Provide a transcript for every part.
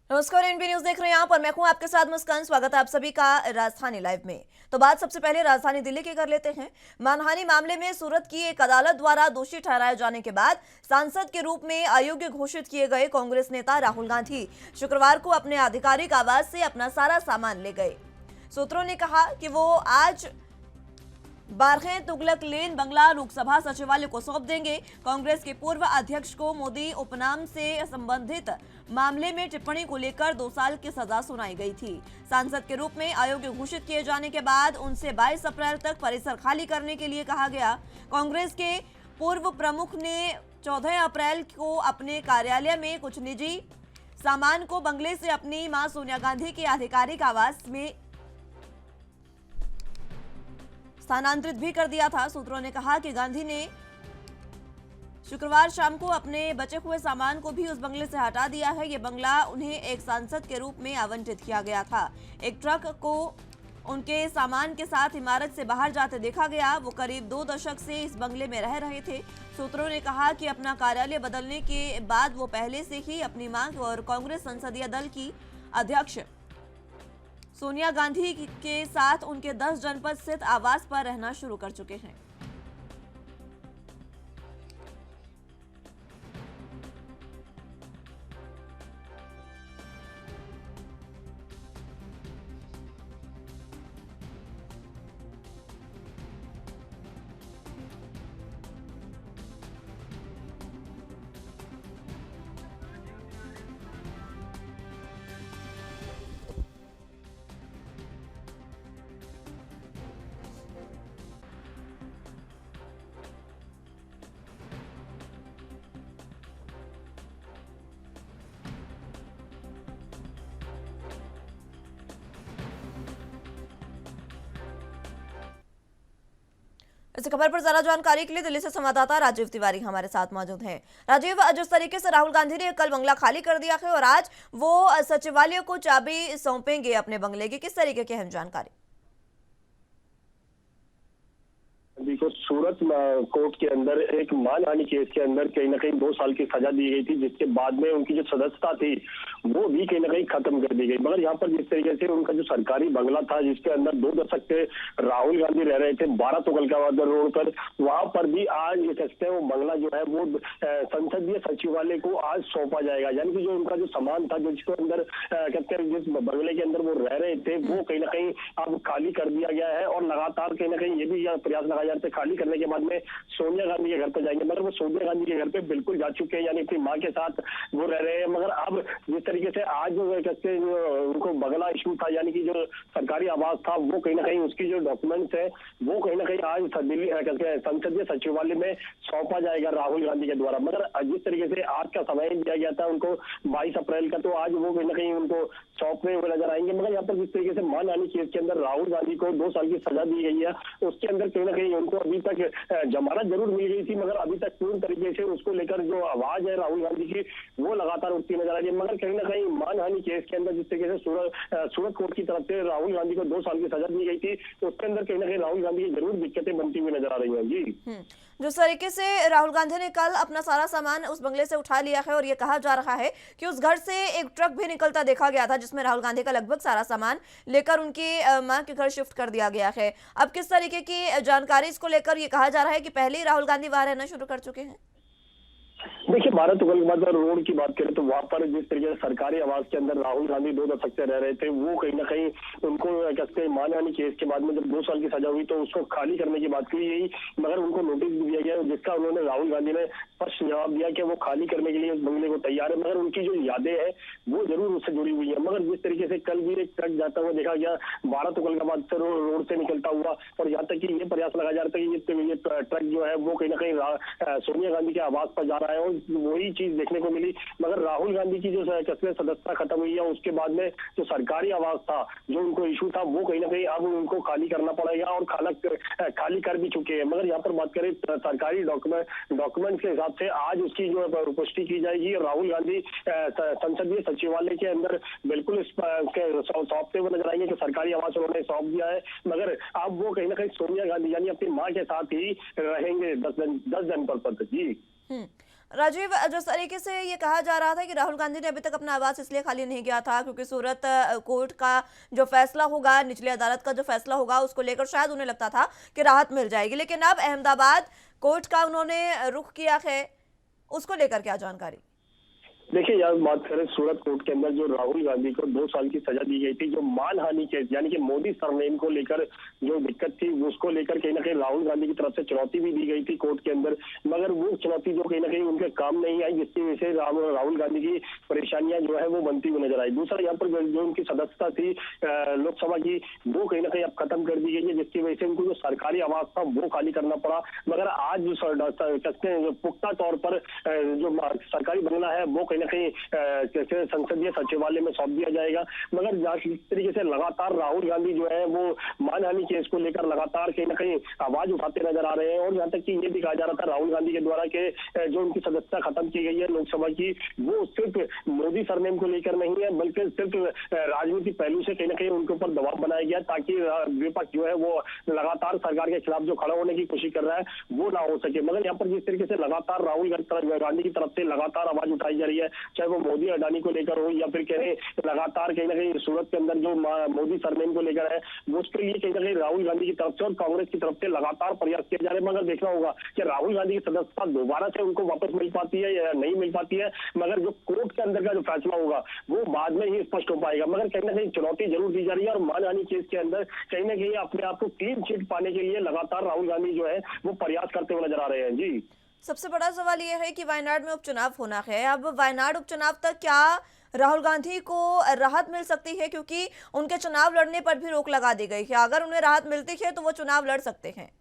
नमस्कार, NB news देख रहे हैं आप और मैं हूं आपके साथ मुस्कान। स्वागत है आप सभी का राजधानी लाइव में। तो बात सबसे पहले राजधानी दिल्ली की कर लेते हैं। मानहानि मामले में सूरत की एक अदालत द्वारा दोषी ठहराए जाने के बाद सांसद के रूप में अयोग्य घोषित किए गए कांग्रेस नेता राहुल गांधी शुक्रवार को अपने आधिकारिक आवास से अपना सारा सामान ले गए। सूत्रों ने कहा कि वो आज 12 तुगलक लेन बंगला लोकसभा सचिवालय को सौंप देंगे। कांग्रेस के पूर्व अध्यक्ष को मोदी उपनाम से संबंधित मामले में टिप्पणी को लेकर 2 साल की सजा सुनाई गई थी। सांसद के रूप में अयोग्य घोषित किए जाने के बाद उनसे 22 अप्रैल तक परिसर खाली करने के लिए कहा गया। कांग्रेस के पूर्व प्रमुख ने 14 अप्रैल को अपने कार्यालय में कुछ निजी सामान को बंगले से अपनी मां सोनिया गांधी के आधिकारिक आवास में स्थानांतरित भी कर दिया था। सूत्रों ने कहा कि गांधी ने शुक्रवार शाम को अपने बचे हुए सामान को भी उस बंगले से हटा दिया है। ये बंगला उन्हें एक सांसद के रूप में आवंटित किया गया था। एक ट्रक को उनके सामान के साथ इमारत से बाहर जाते देखा गया। वो करीब 2 दशक से इस बंगले में रह रहे थे। सूत्रों ने कहा कि अपना कार्यालय बदलने के बाद वो पहले से ही अपनी मांग और कांग्रेस संसदीय दल की अध्यक्ष सोनिया गांधी के साथ उनके 10 जनपद स्थित आवास पर रहना शुरू कर चुके हैं। इस खबर पर ज्यादा जानकारी के लिए दिल्ली से संवाददाता राजीव तिवारी हमारे साथ मौजूद हैं। राजीव, जिस तरीके से राहुल गांधी ने कल बंगला खाली कर दिया है और आज वो सचिवालय को चाबी सौंपेंगे अपने बंगले की, किस तरीके की अहम जानकारी? को सूरत कोर्ट के अंदर एक मानहानि केस के अंदर कहीं ना कहीं 2 साल की सजा दी गई थी, जिसके बाद में उनकी जो सदस्यता थी वो भी कहीं ना कहीं खत्म कर दी गई। मगर यहाँ पर जिस तरीके से उनका जो सरकारी बंगला था जिसके अंदर 2 दशक से राहुल गांधी रह रहे थे 12 तुगलकाबाद रोड पर, वहां पर भी आज ये कहते हैं वो बंगला जो है वो संसदीय सचिवालय को आज सौंपा जाएगा। यानी कि जो उनका जो सामान था जिसके अंदर कहते हैं जिस बंगले के अंदर वो रह रहे थे वो कहीं ना कहीं अब खाली कर दिया गया है और लगातार कहीं ना कहीं ये भी प्रयास लगाया जा रहा है खाली करने के बाद में सोनिया गांधी के घर पर जाएंगे। मगर वो सोनिया गांधी के घर पे बिल्कुल जा चुके हैं, यानी अपनी मां के साथ वो रह रहे हैं। मगर अब जिस तरीके से आज कहते हैं उनको बंगला इशू था, यानी कि जो सरकारी आवास था वो कहीं ना कहीं उसकी जो डॉक्यूमेंट्स है वो कहीं ना कहीं आज दिल्ली संसदीय सचिवालय में सौंपा जाएगा राहुल गांधी के द्वारा। मगर जिस तरीके से आज का समय दिया गया था उनको 22 अप्रैल का, तो आज वो कहीं ना कहीं उनको सौंपने हुए नजर आएंगे। मगर यहाँ पर जिस तरीके से मानहानि केस के अंदर राहुल गांधी को 2 साल की सजा दी गई है, उसके अंदर कहीं ना कहीं उनको अभी तक जमानत जरूर मिल गई थी, मगर अभी तक पूर्ण तरीके से उसको लेकर जो आवाज है राहुल गांधी की वो लगातार उठती नजर आ रही है। मगर कहीं ना कहीं मानहानि केस के अंदर जिस तरीके से सूरत कोर्ट की तरफ से राहुल गांधी को 2 साल की सजा दी गई थी, तो उसके अंदर कहीं ना कहीं राहुल गांधी की जरूर दिक्कतें बनती हुई नजर आ रही है। जी, जिस तरीके से राहुल गांधी ने कल अपना सारा सामान उस बंगले से उठा लिया है और ये कहा जा रहा है कि उस घर से एक ट्रक भी निकलता देखा गया था जिसमें राहुल गांधी का लगभग सारा सामान लेकर उनकी मां के घर शिफ्ट कर दिया गया है। अब किस तरीके की जानकारी इसको लेकर ये कहा जा रहा है कि पहले ही राहुल गांधी वहां रहना शुरू कर चुके हैं? देखिए, 12 तुगलकाबाद रोड की बात करें तो वहां पर जिस तरीके से सरकारी आवास के अंदर राहुल गांधी 2 दशक से रह रहे थे वो कहीं ना कहीं उनको कहते हैं मानहानि केस के बाद में जब 2 साल की सजा हुई तो उसको खाली करने की बात की गई, मगर उनको नोटिस भी दिया गया जिसका उन्होंने राहुल गांधी ने स्पष्ट जवाब दिया कि वो खाली करने के लिए उस बंगले को तैयार है। मगर उनकी जो यादें हैं वो जरूर उससे जुड़ी हुई है। मगर जिस तरीके से कल भी एक ट्रक जाता हुआ देखा गया 12 तुगलकाबाद से रोड से निकलता हुआ, और यहाँ तक कि ये प्रयास लगाया जा रहा था कि ये ट्रक जो है वो कहीं ना कहीं सोनिया गांधी के आवास पर जा रहा है और वही चीज देखने को मिली। मगर राहुल गांधी की जो सदस्यता खत्म हुई है उसके बाद में जो सरकारी आवास था जो उनको इशू था वो कहीं ना कहीं अब उनको खाली करना पड़ेगा और खाली कर भी चुके हैं। मगर यहाँ पर बात करें सरकारी डॉक्यूमेंट के हिसाब से आज उसकी जो पुष्टि की जाएगी। राहुल गांधी संसदीय सचिवालय के अंदर बिल्कुल सौंपते हुए नजर आएंगे कि सरकारी आवास उन्होंने सौंप दिया है, मगर अब वो कहीं ना कहीं सोनिया गांधी यानी अपनी मां के साथ ही रहेंगे 10 जनपद पर। जी, राजीव, जिस तरीके से ये कहा जा रहा था कि राहुल गांधी ने अभी तक अपना आवास इसलिए खाली नहीं किया था क्योंकि सूरत कोर्ट का जो फैसला होगा, निचली अदालत का जो फैसला होगा, उसको लेकर शायद उन्हें लगता था कि राहत मिल जाएगी, लेकिन अब अहमदाबाद कोर्ट का उन्होंने रुख किया है, उसको लेकर क्या जानकारी? देखिए यार, बात करें सूरत कोर्ट के अंदर जो राहुल गांधी को 2 साल की सजा दी गई थी, जो मानहानि केस यानी कि मोदी सरनेम को लेकर जो दिक्कत थी, उसको लेकर कहीं ना कहीं राहुल गांधी की तरफ से चुनौती भी दी गई थी कोर्ट के अंदर, मगर वो चुनौती जो कहीं ना कहीं उनके काम नहीं आई, जिसकी वजह से राहुल गांधी की परेशानियां जो है वो बनती हुई नजर आई। दूसरा यहाँ पर जो उनकी सदस्यता थी लोकसभा की, वो कहीं ना कहीं अब खत्म कर दी गई है, जिसकी वजह से उनको जो सरकारी आवास था वो खाली करना पड़ा। मगर आज जो पुख्ता तौर पर जो सरकारी बंगला है वो कहीं ना कहीं संसदीय सचिवालय में सौंप दिया जाएगा। मगर जिस तरीके से लगातार राहुल गांधी जो है वो मानहानि केस को लेकर लगातार कहीं ना कहीं आवाज उठाते नजर आ रहे हैं, और यहाँ तक कि ये भी कहा जा रहा था राहुल गांधी के द्वारा कि जो उनकी सदस्यता खत्म की गई है लोकसभा की, वो सिर्फ मोदी सरनेम को लेकर नहीं है, बल्कि सिर्फ राजनीतिक पहलू से कहीं ना कहीं उनके ऊपर दबाव बनाया गया ताकि विपक्ष जो है वो लगातार सरकार के खिलाफ जो खड़ा होने की कोशिश कर रहा है वो ना हो सके। मगर यहाँ पर जिस तरीके से लगातार राहुल गांधी की तरफ से लगातार आवाज उठाई जा रही है, चाहे वो मोदी अडानी को लेकर हो या फिर कह रहे लगातार कहीं ना कहीं सूरत के अंदर जो मोदी सरनेम को लेकर है, वो उसके लिए कहीं ना कहीं राहुल गांधी की तरफ से और कांग्रेस की तरफ से लगातार प्रयास किए जा रहे हैं। मगर देखना होगा कि राहुल गांधी की सदस्यता दोबारा से उनको वापस मिल पाती है या नहीं मिल पाती है, मगर जो कोर्ट के अंदर का जो फैसला होगा वो बाद में ही स्पष्ट हो पाएगा। मगर कहीं ना कहीं चुनौती जरूर दी जा रही है, और मानहानि केस के अंदर कहीं ना कहीं अपने आप को क्लीन चिट पाने के लिए लगातार राहुल गांधी जो है वो प्रयास करते हुए नजर आ रहे हैं। जी, सबसे बड़ा सवाल यह है कि वायनाड में उपचुनाव होना है। अब वायनाड उपचुनाव तक क्या राहुल गांधी को राहत मिल सकती है, क्योंकि उनके चुनाव लड़ने पर भी रोक लगा दी गई है। अगर उन्हें राहत मिलती है तो वो चुनाव लड़ सकते हैं।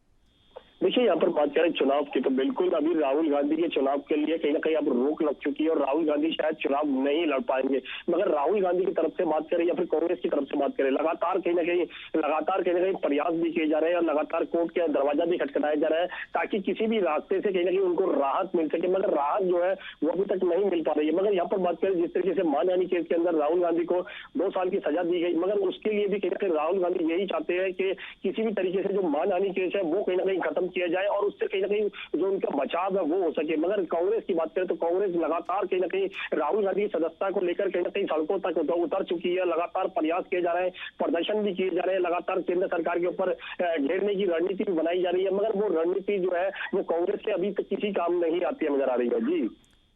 देखिए यहाँ पर बात करें चुनाव की, तो बिल्कुल अभी राहुल गांधी के चुनाव के लिए कहीं ना कहीं अब रोक लग चुकी है और राहुल गांधी शायद चुनाव नहीं लड़ पाएंगे। मगर राहुल गांधी की तरफ से बात करें या फिर कांग्रेस की तरफ से बात करें, लगातार कहीं ना कहीं प्रयास भी किए जा रहे हैं और लगातार कोर्ट के दरवाजा भी खटखटाया जा रहा है ताकि किसी भी रास्ते से कहीं ना कहीं उनको राहत मिल सके। मगर राहत जो है वो अभी तक नहीं मिल पा रही है। मगर यहाँ पर बात करें जिस तरीके से मानहानि केस के अंदर राहुल गांधी को 2 साल की सजा दी गई, मगर उसके लिए भी कहीं ना कहीं राहुल गांधी यही चाहते हैं कि किसी भी तरीके से जो मानहानि केस है वो कहीं ना कहीं खत्म किया जाए और उससे कहीं ना कहीं जो उनका बचाव है वो हो सके। मगर कांग्रेस की बात करें तो कांग्रेस लगातार कहीं ना कहीं राहुल गांधी की सदस्यता को लेकर कहीं ना कहीं सड़कों तक उतर चुकी है। लगातार प्रयास किए जा रहे हैं, प्रदर्शन भी किए जा रहे हैं, लगातार केंद्र सरकार के ऊपर घेरने की रणनीति भी बनाई जा रही है। मगर वो रणनीति जो है वो कांग्रेस के अभी तक किसी काम नहीं आती है नजर आ रही है। जी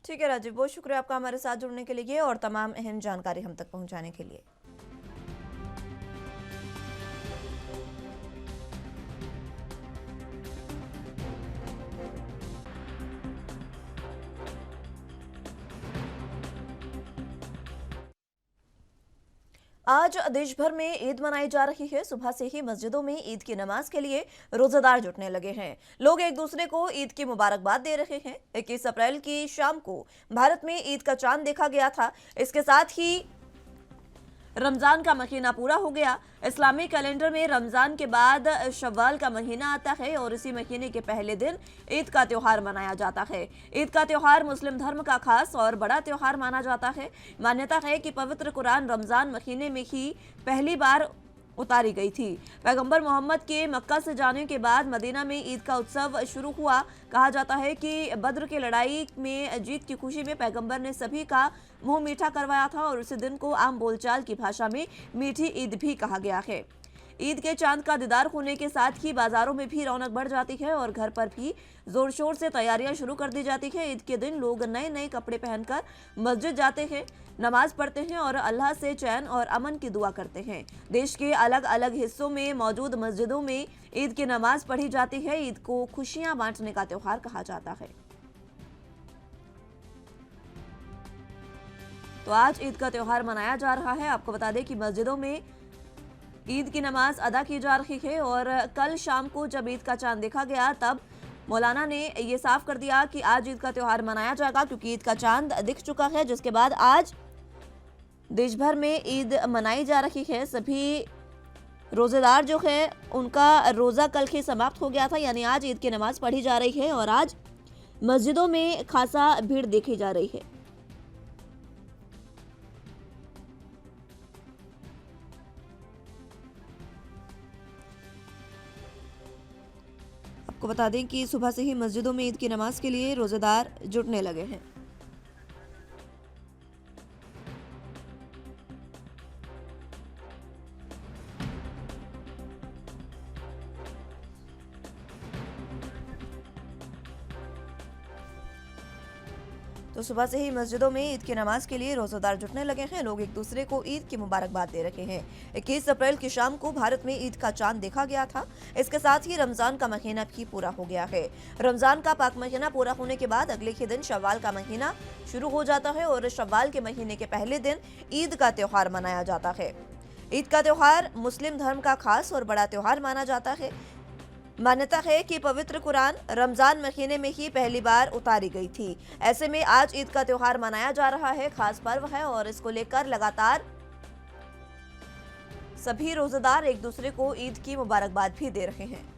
ठीक है राजीव, बहुत शुक्रिया आपका हमारे साथ जुड़ने के लिए और तमाम अहम जानकारी हम तक पहुंचाने के लिए। आज देश भर में ईद मनाई जा रही है। सुबह से ही मस्जिदों में ईद की नमाज के लिए रोजेदार जुटने लगे हैं। लोग एक दूसरे को ईद की मुबारकबाद दे रहे हैं। 21 अप्रैल की शाम को भारत में ईद का चांद देखा गया था। इसके साथ ही रमजान का महीना पूरा हो गया। इस्लामी कैलेंडर में रमजान के बाद शव्वाल का महीना आता है और इसी महीने के पहले दिन ईद का त्योहार मनाया जाता है। ईद का त्योहार मुस्लिम धर्म का खास और बड़ा त्योहार माना जाता है। मान्यता है कि पवित्र कुरान रमजान महीने में ही पहली बार उतारी गई थी। पैगंबर मोहम्मद के मक्का से जाने के बाद मदीना में ईद का उत्सव शुरू हुआ। कहा जाता है कि बद्र की लड़ाई में जीत की खुशी में पैगंबर ने सभी का मुंह मीठा करवाया था और उसी दिन को आम बोलचाल की भाषा में मीठी ईद भी कहा गया है। ईद के चांद का दीदार होने के साथ ही बाजारों में भी रौनक बढ़ जाती है और घर पर भी जोर शोर से तैयारियां शुरू कर दी जाती है। ईद के दिन लोग नए नए कपड़े पहनकर मस्जिद जाते हैं, नमाज पढ़ते हैं और अल्लाह से चैन और अमन की दुआ करते हैं। देश के अलग अलग हिस्सों में मौजूद मस्जिदों में ईद की नमाज पढ़ी जाती है। ईद को खुशियां बांटने का त्योहार कहा जाता है। तो आज ईद का त्योहार मनाया जा रहा है। आपको बता दें कि मस्जिदों में ईद की नमाज अदा की जा रही है और कल शाम को जब ईद का चांद देखा गया तब मौलाना ने ये साफ कर दिया कि आज ईद का त्योहार मनाया जाएगा, क्योंकि ईद का चांद दिख चुका है। जिसके बाद आज देश भर में ईद मनाई जा रही है। सभी रोजेदार जो है उनका रोजा कल ही समाप्त हो गया था, यानी आज ईद की नमाज पढ़ी जा रही है और आज मस्जिदों में खासा भीड़ देखी जा रही है। आपको बता दें कि सुबह से ही मस्जिदों में ईद की नमाज के लिए रोजेदार जुटने लगे हैं। तो सुबह से ही मस्जिदों में ईद की नमाज के लिए रोजेदार जुटने लगे हैं। लोग एक दूसरे को ईद की मुबारकबाद दे रहे हैं। 21 अप्रैल की शाम को भारत में ईद का चांद देखा गया था। इसके साथ ही रमजान का महीना भी पूरा हो गया है। रमजान का पाक महीना पूरा होने के बाद अगले ही दिन शव्वाल का महीना शुरू हो जाता है और शव्वाल के महीने के पहले दिन ईद का त्योहार मनाया जाता है। ईद का त्योहार मुस्लिम धर्म का खास और बड़ा त्योहार माना जाता है। मान्यता है कि पवित्र कुरान रमजान महीने में ही पहली बार उतारी गई थी। ऐसे में आज ईद का त्योहार मनाया जा रहा है, खास पर्व है और इसको लेकर लगातार सभी रोजेदार एक दूसरे को ईद की मुबारकबाद भी दे रहे हैं।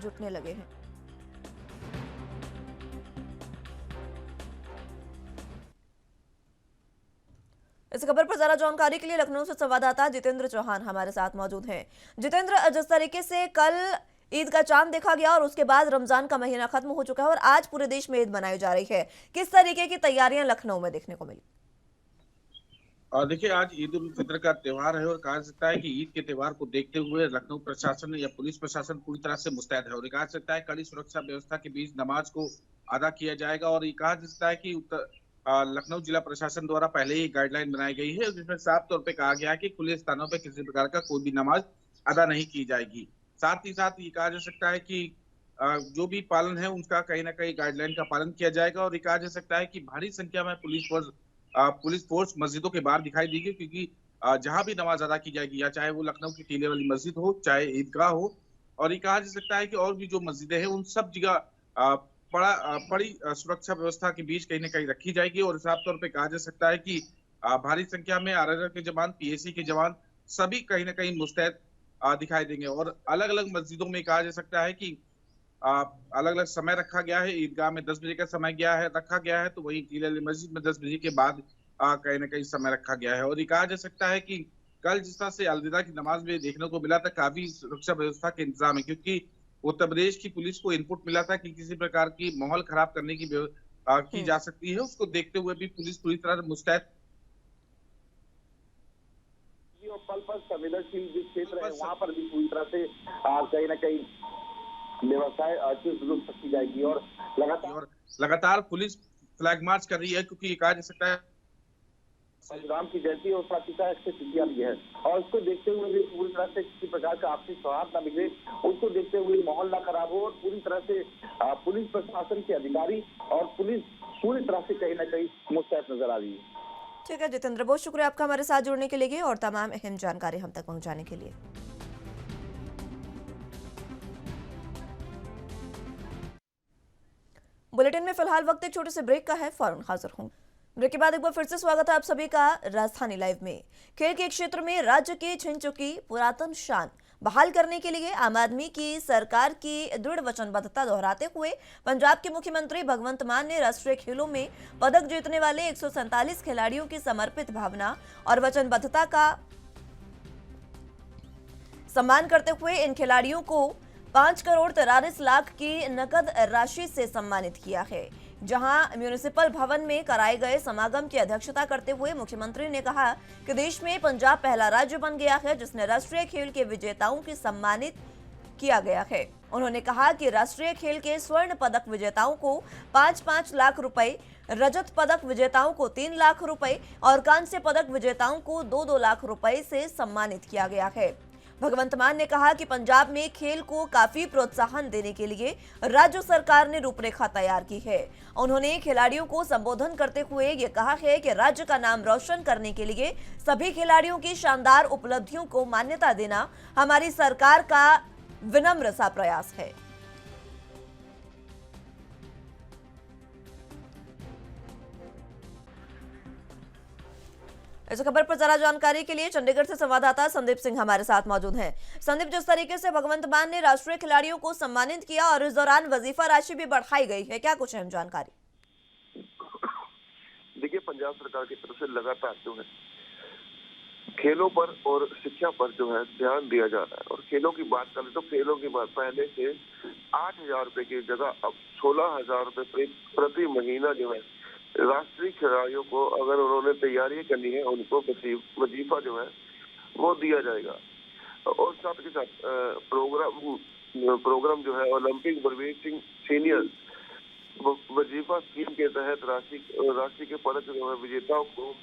जुटने लगे हैं। इस खबर पर ज्यादा जानकारी के लिए लखनऊ से संवाददाता जितेंद्र चौहान हमारे साथ मौजूद हैं। जितेंद्र, जिस तरीके से कल ईद का चांद देखा गया और उसके बाद रमजान का महीना खत्म हो चुका है और आज पूरे देश में ईद मनाई जा रही है, किस तरीके की तैयारियां लखनऊ में देखने को मिली? और देखिए, आज ईद उल फितर का त्योहार है और कहा जा सकता है कि ईद के त्योहार को देखते हुए लखनऊ प्रशासन या पुलिस प्रशासन पूरी तरह से मुस्तैद है और कहा जा सकता है कड़ी सुरक्षा व्यवस्था के बीच नमाज को अदा किया जाएगा। और ये कहा जा सकता है कि लखनऊ जिला प्रशासन द्वारा पहले ही गाइडलाइन बनाई गई है जिसमें साफ तौर पे कहा गया है कि खुले स्थानों पर किसी प्रकार का कोई भी नमाज अदा नहीं की जाएगी। साथ ही साथ ये कहा जा सकता है कि जो भी पालन है उनका कहीं ना कहीं गाइडलाइन का पालन किया जाएगा। और ये कहा जा सकता है कि भारी संख्या में पुलिस फोर्स मस्जिदों के बाहर दिखाई देगी, क्योंकि जहां भी नमाज अदा की जाएगी, या चाहे वो लखनऊ की टीले वाली मस्जिद हो, चाहे ईदगाह हो, और ये कहा जा सकता है कि और भी जो मस्जिदें हैं उन सब जगह बड़ी सुरक्षा व्यवस्था के बीच कहीं ना कहीं रखी जाएगी। और साफ तौर पे कहा जा सकता है कि भारी संख्या में आरआरएफ के जवान, पीएसी के जवान सभी कहीं ना कहीं मुस्तैद दिखाई देंगे। और अलग अलग मस्जिदों में कहा जा सकता है कि अलग अलग समय रखा गया है। ईदगाह में 10 बजे का समय रखा गया है, तो वही टीले वाली मस्जिद में 10 बजे के बाद कहीं ना कहीं समय रखा गया है। और ये कहा जा सकता है कि कल जिस तरह से अलविदा की नमाज में देखने को मिला था, काफी सुरक्षा व्यवस्था के इंतजाम है, क्योंकि उत्तर प्रदेश की पुलिस को इनपुट मिला था कि किसी प्रकार की माहौल खराब करने की जा सकती है। उसको देखते हुए भी पुलिस पूरी तरह से मुस्तैद पल पर संवेदनशील जो क्षेत्र है वहाँ पर भी पूरी तरह से कहीं ना कहीं व्यवस्थाएं चुस्त की जाएगी। और लगातार पुलिस फ्लैग मार्च कर रही है, क्योंकि ये कहा जा सकता है राम की जयंती और साथ ही साथ तिथियां भी है, और उसको देखते हुए भी पूरी तरह से किसी प्रकार का आपसी सौहार्द न बिगड़े, उसको देखते हुए माहौल ना खराब हो, और पूरी तरह से पुलिस प्रशासन के अधिकारी और पुलिस पूरी तरह से कहीं ना कहीं मुस्तैद नजर आ रही है। ठीक है जितेंद्र, बहुत शुक्रिया आपका हमारे साथ जुड़ने के लिए और तमाम अहम जानकारी हम तक पहुंचाने के लिए। बुलेटिन में फिलहाल वक्त एक छोटे से ब्रेक का है, फौरन हाजिर हूं। ब्रेक के बाद एक बार फिर से स्वागत है आप सभी का राजधानी लाइव में। खेल के क्षेत्र में राज्य की छिन चुकी पुरातन शान बहाल करने के लिए आम आदमी की सरकार की दृढ़ वचनबद्धता दोहराते हुए पंजाब के मुख्यमंत्री भगवंत मान ने राष्ट्रीय खेलों में पदक जीतने वाले 147 खिलाड़ियों की समर्पित भावना और वचनबद्धता का सम्मान करते हुए इन खिलाड़ियों को 5 करोड़ 43 लाख की नकद राशि से सम्मानित किया है। जहां म्यूनिसिपल भवन में कराए गए समागम की अध्यक्षता करते हुए मुख्यमंत्री ने कहा कि देश में पंजाब पहला राज्य बन गया है जिसने राष्ट्रीय खेल के विजेताओं की सम्मानित किया गया है। उन्होंने कहा कि राष्ट्रीय खेल के स्वर्ण पदक विजेताओं को 5-5 लाख रुपए, रजत पदक विजेताओं को 3 लाख रुपए और कांस्य पदक विजेताओं को 2-2 लाख रुपए से सम्मानित किया गया है। भगवंत मान ने कहा कि पंजाब में खेल को काफी प्रोत्साहन देने के लिए राज्य सरकार ने रूपरेखा तैयार की है। उन्होंने खिलाड़ियों को संबोधन करते हुए ये कहा है कि राज्य का नाम रोशन करने के लिए सभी खिलाड़ियों की शानदार उपलब्धियों को मान्यता देना हमारी सरकार का विनम्र सा प्रयास है। इस खबर पर ज्यादा जानकारी के लिए चंडीगढ़ से संवाददाता संदीप सिंह हमारे साथ मौजूद हैं। संदीप, जिस तरीके से भगवंत मान ने राष्ट्रीय खिलाड़ियों को सम्मानित किया और इस दौरान वजीफा राशि भी बढ़ाई गई है, क्या कुछ अहम जानकारी? देखिए, पंजाब सरकार की तरफ से लगातार जो है खेलों पर और शिक्षा पर जो है ध्यान दिया जा रहा है। और खेलों की बात करें तो खेलों की बात पहले से 8,000 रुपए की जगह अब 16,000 रुपए प्रति महीना जो है राष्ट्रीय खिलाड़ियों को, अगर उन्होंने तैयारी करनी है, उनको वजीफा जो है वो दिया जाएगा। और साथ के साथ प्रोग्राम जो है ओलंपिक बलवीर सिंह सीनियर वजीफा स्कीम के तहत राशि के पदक जो है विजेताओं को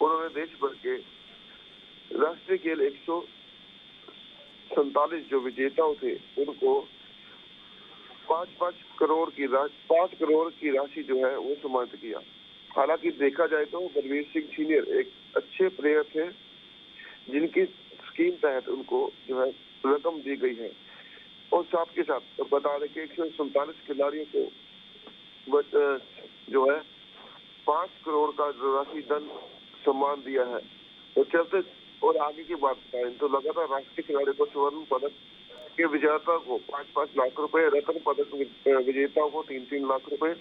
उन्होंने देश भर के राष्ट्रीय खेल 147 जो विजेताओं थे उनको 5 करोड़ की राशि जो है वो सम्मानित किया। हालांकि देखा जाए तो बलवीर सिंह सीनियर एक अच्छे प्लेयर थे जिनकी स्कीम तहत उनको जो है रकम दी गई है। और साथ के साथ बता दें कि 147 खिलाड़ियों को जो है 5 करोड़ का राशि धन सम्मान दिया है। तो चलते और आगे की बात बताएं तो लगातार राष्ट्रीय खिलाड़ियों को स्वर्ण पदक के विजेता को 5-5 लाख रुपए, रत्न पदक विजेताओं को 3-3 लाख रुपए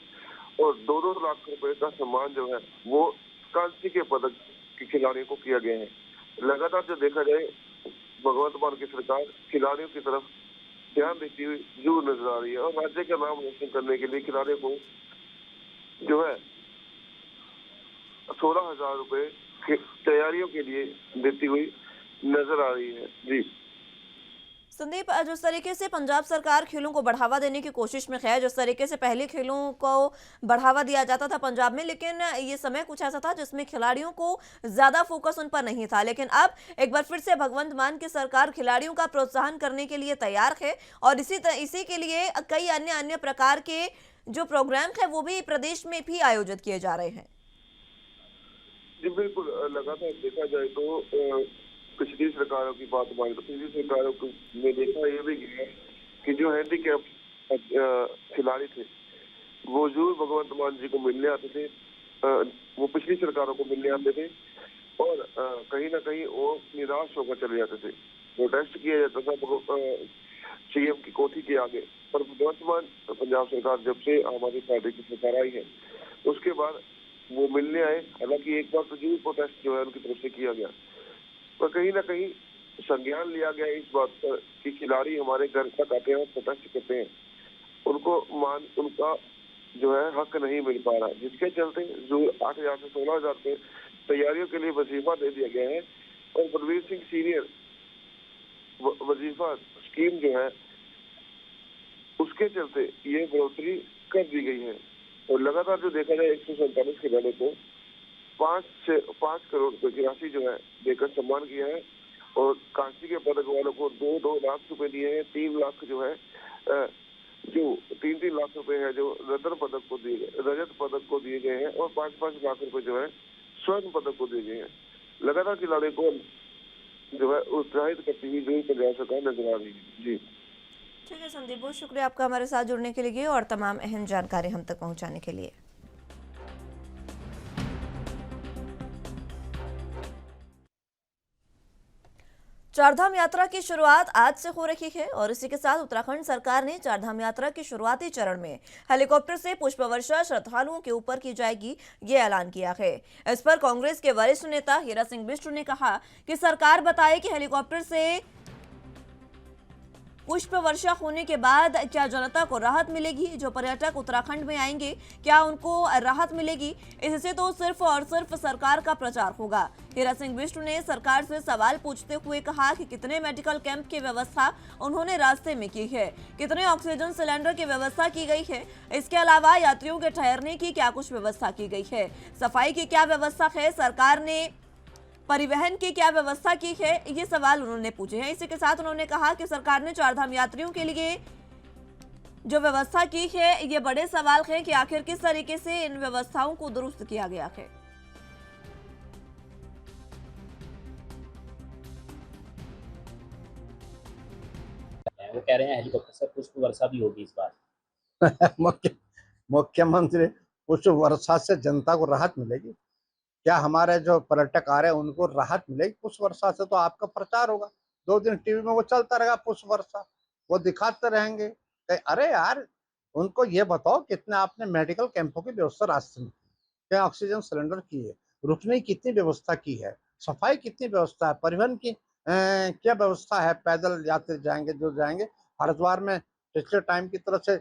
और 2-2 लाख रुपए का सम्मान जो है वो कांस्य के पदक के खिलाड़ियों को किया गया है। लगातार जो देखा जाए भगवंत मान की सरकार खिलाड़ियों की तरफ ध्यान देती हुई जरूर नजर आ रही है और राज्य का नाम रोशन करने के लिए खिलाड़ियों को जो है 16,000 रुपए तैयारियों के लिए देती हुई नजर आ रही है। जी संदीप, जिस तरीके से पंजाब सरकार खेलों को बढ़ावा देने की कोशिश में है, जिस तरीके से पहले खेलों को बढ़ावा दिया जाता था पंजाब में, लेकिन ये समय कुछ ऐसा था जिसमें खिलाड़ियों को ज्यादा फोकस उन पर नहीं था, लेकिन अब एक बार फिर से भगवंत मान की सरकार खिलाड़ियों का प्रोत्साहन करने के लिए तैयार है और इसी के लिए कई अन्य प्रकार के जो प्रोग्राम है वो भी प्रदेश में भी आयोजित किए जा रहे हैं। जी बिल्कुल, लगातार देखा जाए तो पिछली सरकारों की बात माने तो पिछली सरकारों में देखा ये भी गया कि जो हैंडीकैप खिलाड़ी थे वो जरूर भगवंत मान जी को मिलने आते थे, वो पिछली सरकारों को मिलने आते थे और कहीं ना कहीं वो निराश होकर चले जाते थे। प्रोटेस्ट किया जाता था सीएम की कोठी के आगे, पर वर्तमान पंजाब सरकार जब से आम आदमी पार्टी की सरकार आई है उसके बाद वो मिलने आए। हालांकि एक बार तो जरूर प्रोटेस्ट जो है उनकी तरफ से किया गया, पर कहीं ना कहीं संज्ञान लिया गया इस बात पर कि खिलाड़ी हमारे घर तक आते हैं और प्रोटेस्ट करते हैं, उनका जो है हक नहीं मिल पा रहा, जिसके चलते जो 8,000 से 16,000 रुपए तैयारियों के लिए वजीफा दे दिया गया है। और बलवीर सिंह सीनियर वजीफा स्कीम जो है उसके चलते ये बढ़ोतरी कर दी गई है। और लगातार जो देखा जाए 147 खिलाड़ियों को 5 करोड़ रुपए की राशि जो है देकर सम्मान किया है और कांसी के पदक वालों को 2-2 लाख रुपए दिए हैं। 3 लाख जो है जो 3-3 लाख रुपए है जो रत्न पदक को दिए गए, रजत पदक को दिए गए हैं और 5-5 लाख रुपए जो है स्वर्ण पदक को दिए गए हैं। लगातार खिलाड़ियों को जो है उत्साहित करती हुई जो पंजाब सरकार नजर आ रही है। जी ठीक है संदीप, बहुत शुक्रिया आपका हमारे साथ जुड़ने के लिए और तमाम अहम जानकारी हम तक पहुंचाने के लिए। चारधाम यात्रा की शुरुआत आज से हो रही है और इसी के साथ उत्तराखंड सरकार ने चारधाम यात्रा के शुरुआती चरण में हेलीकॉप्टर से पुष्प वर्षा श्रद्धालुओं के ऊपर की जाएगी, ये ऐलान किया है। इस पर कांग्रेस के वरिष्ठ नेता हीरा सिंह बिष्ट ने कहा कि सरकार बताए कि हेलीकॉप्टर से पुष्प वर्षा होने के बाद क्या जनता को राहत मिलेगी, जो पर्यटक उत्तराखंड में आएंगे क्या उनको राहत मिलेगी, इससे तो सिर्फ और सिर्फ सरकार का प्रचार होगा। हीरा सिंह बिष्ट ने सरकार से सवाल पूछते हुए कहा कि कितने मेडिकल कैंप की व्यवस्था उन्होंने रास्ते में की है, कितने ऑक्सीजन सिलेंडर की व्यवस्था की गई है, इसके अलावा यात्रियों के ठहरने की क्या कुछ व्यवस्था की गई है, सफाई की क्या व्यवस्था है, सरकार ने परिवहन की क्या व्यवस्था की है, ये सवाल उन्होंने पूछे हैं। इसी के साथ उन्होंने कहा कि सरकार ने चारधाम यात्रियों के लिए जो व्यवस्था की है ये बड़े सवाल है कि आखिर किस तरीके से इन व्यवस्थाओं को दुरुस्त किया गया है। वो कह रहे हैं हेलीकॉप्टर से पुष्प वर्षा भी होगी इस बार। मुख्यमंत्री पुष्प वर्षा से जनता को राहत मिलेगी। क्या हमारे जो पर्यटक आ रहे हैं उनको राहत मिलेगी पुष्प वर्षा से? तो आपका प्रचार होगा, 2 दिन टीवी में वो चलता रहेगा पुष्प वर्षा, वो दिखाते रहेंगे। अरे यार, उनको ये बताओ कितने आपने मेडिकल कैंपों की व्यवस्था रास्ते में, क्या ऑक्सीजन सिलेंडर की है, रुकने की कितनी व्यवस्था की है, सफाई कितनी व्यवस्था है, परिवहन की क्या व्यवस्था है, पैदल यात्री जाएंगे जो जाएंगे। हरिद्वार में पिछले टाइम की तरफ से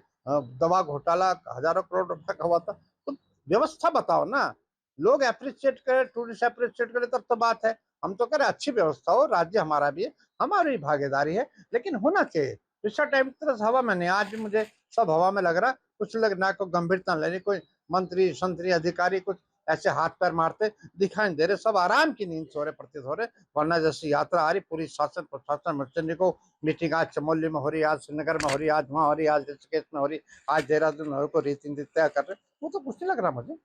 दवा घोटाला हजारों करोड़ रुपए का हुआ था, तो व्यवस्था बताओ ना। लोग अप्रिशिएट करें, टूरिस्ट अप्रिशिएट करें तब तो बात है। हम तो कह रहे अच्छी व्यवस्था हो, राज्य हमारा भी है, हमारी भी भागीदारी है, लेकिन होना चाहिए। पिछले टाइम की तरह हवा में नहीं, आज भी मुझे सब हवा में लग रहा, कुछ लोग ना को गंभीरता लेनी, कोई मंत्री संतरी अधिकारी कुछ ऐसे हाथ पैर मारते दिखाई नहीं दे रहे, सब आराम की नींद सो रहे प्रतीत हो रहे। वरना जैसी यात्रा आ रही, पूरी शासन प्रशासन मर्चेंडी को मीटिंग आज चमोली में हो रही, आज श्रीनगर में हो रही, आज वहाँ हो रही, आज ऋषिकेश में हो रही, आज देहरादून में को रीति नीति तय कर रहे। वो तो कुछ नहीं लग रहा मुझे,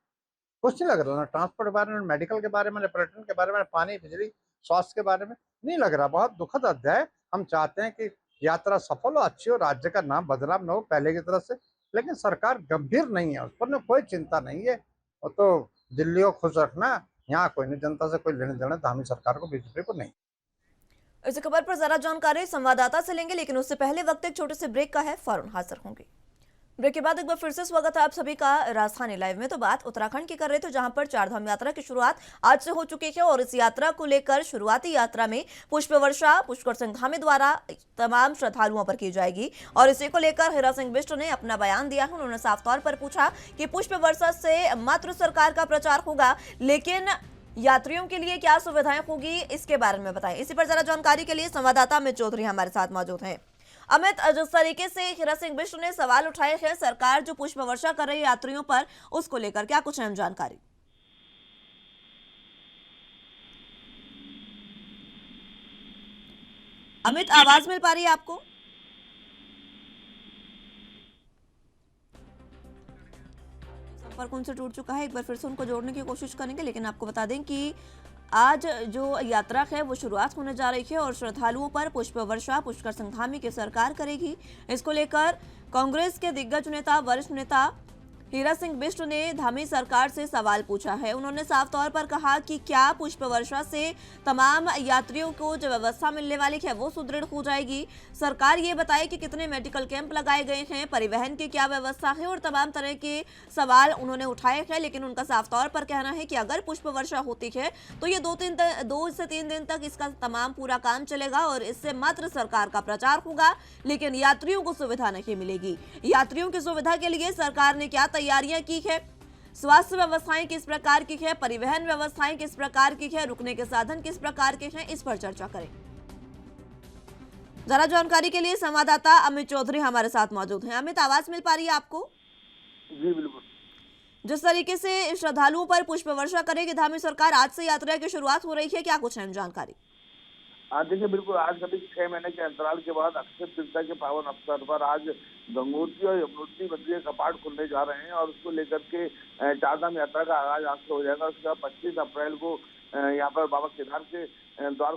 कुछ नहीं लग रहा ना ट्रांसपोर्ट के बारे में, मेडिकल के बारे में, पर्यटन के बारे में, पानी बिजली स्वास्थ्य के बारे में नहीं लग रहा। बहुत दुखद अध्याय। हम चाहते हैं कि यात्रा सफल हो, अच्छी हो, राज्य का नाम बदनाम न हो पहले की तरह से, लेकिन सरकार गंभीर नहीं है, उस पर कोई चिंता नहीं है। वो तो दिल्ली को खुश रखना, यहाँ कोई नहीं, जनता से कोई लेने देना धामी सरकार को, बीजेपी को नहीं। इस खबर पर ज्यादा जानकारी संवाददाता से लेंगे, लेकिन उससे पहले वक्त एक छोटे से ब्रेक का है, फौरन हाजिर होंगे। ब्रेक के बाद एक बार फिर से स्वागत है आप सभी का राजधानी लाइव में। तो बात उत्तराखंड की कर रहे थे, जहां पर चारधाम यात्रा की शुरुआत आज से हो चुकी है और इस यात्रा को लेकर शुरुआती यात्रा में पुष्प वर्षा पुष्कर सिंह धामी द्वारा तमाम श्रद्धालुओं पर की जाएगी। और इसी को लेकर हीरा सिंह बिष्ट ने अपना बयान दिया है। उन्होंने साफ तौर पर पूछा कि पुष्प वर्षा से मात्र सरकार का प्रचार होगा, लेकिन यात्रियों के लिए क्या सुविधाएं होगी, इसके बारे में बताएं। इसी पर ज्यादा जानकारी के लिए संवाददाता अमित चौधरी हमारे साथ मौजूद हैं। अमित, जिस तरीके से हीरा सिंह बिष्ट ने सवाल उठाए हैं सरकार जो पुष्प वर्षा कर रही है यात्रियों पर, उसको लेकर क्या कुछ अहम जानकारी? अमित, आवाज मिल पा रही है आपको? संपर्क उनसे टूट चुका है, एक बार फिर से उनको जोड़ने की कोशिश करेंगे। लेकिन आपको बता दें कि आज जो यात्रा है वो शुरुआत होने जा रही है और श्रद्धालुओं पर पुष्प वर्षा पुष्कर सिंह धामी की सरकार करेगी। इसको लेकर कांग्रेस के दिग्गज नेता वरिष्ठ नेता हीरा सिंह बिष्ट ने धामी सरकार से सवाल पूछा है। उन्होंने साफ तौर पर कहा कि क्या पुष्प वर्षा से तमाम यात्रियों को जो व्यवस्था मिलने वाली है वो सुदृढ़ हो जाएगी। सरकार ये बताए कि कितने मेडिकल कैंप लगाए गए हैं, परिवहन की क्या व्यवस्था है और तमाम तरह के सवाल उन्होंने उठाए हैं। लेकिन उनका साफ तौर पर कहना है कि अगर पुष्प वर्षा होती है तो ये 2 से 3 दिन तक इसका तमाम पूरा काम चलेगा और इससे मात्र सरकार का प्रचार होगा, लेकिन यात्रियों को सुविधा नहीं मिलेगी। यात्रियों की सुविधा के लिए सरकार ने क्या तैयारियां की है, स्वास्थ्य व्यवस्थाएं किस प्रकार की है, परिवहन व्यवस्थाएं किस प्रकार की है, रुकने के साधन किस प्रकार के हैं, इस पर चर्चा करें। जरा जानकारी के लिए संवाददाता अमित चौधरी हमारे साथ मौजूद हैं। अमित, आवाज मिल पा रही है आपको? जी बिल्कुल। जिस तरीके से श्रद्धालुओं पर पुष्प वर्षा करेगी धामी सरकार, आज से यात्रा की शुरुआत हो रही है, क्या कुछ अहम जानकारी? देखिए बिल्कुल, आज कभी 6 महीने के अंतराल के बाद अक्षय तृतीया के पावन अवसर पर आज गंगोत्री और यमुनोत्री मंदिर के कपाट खुलने जा रहे हैं और उसको लेकर के चारधाम यात्रा का आगाज आज से हो जाएगा। उसके बाद 25 अप्रैल को यहाँ पर बाबा केदार के द्वार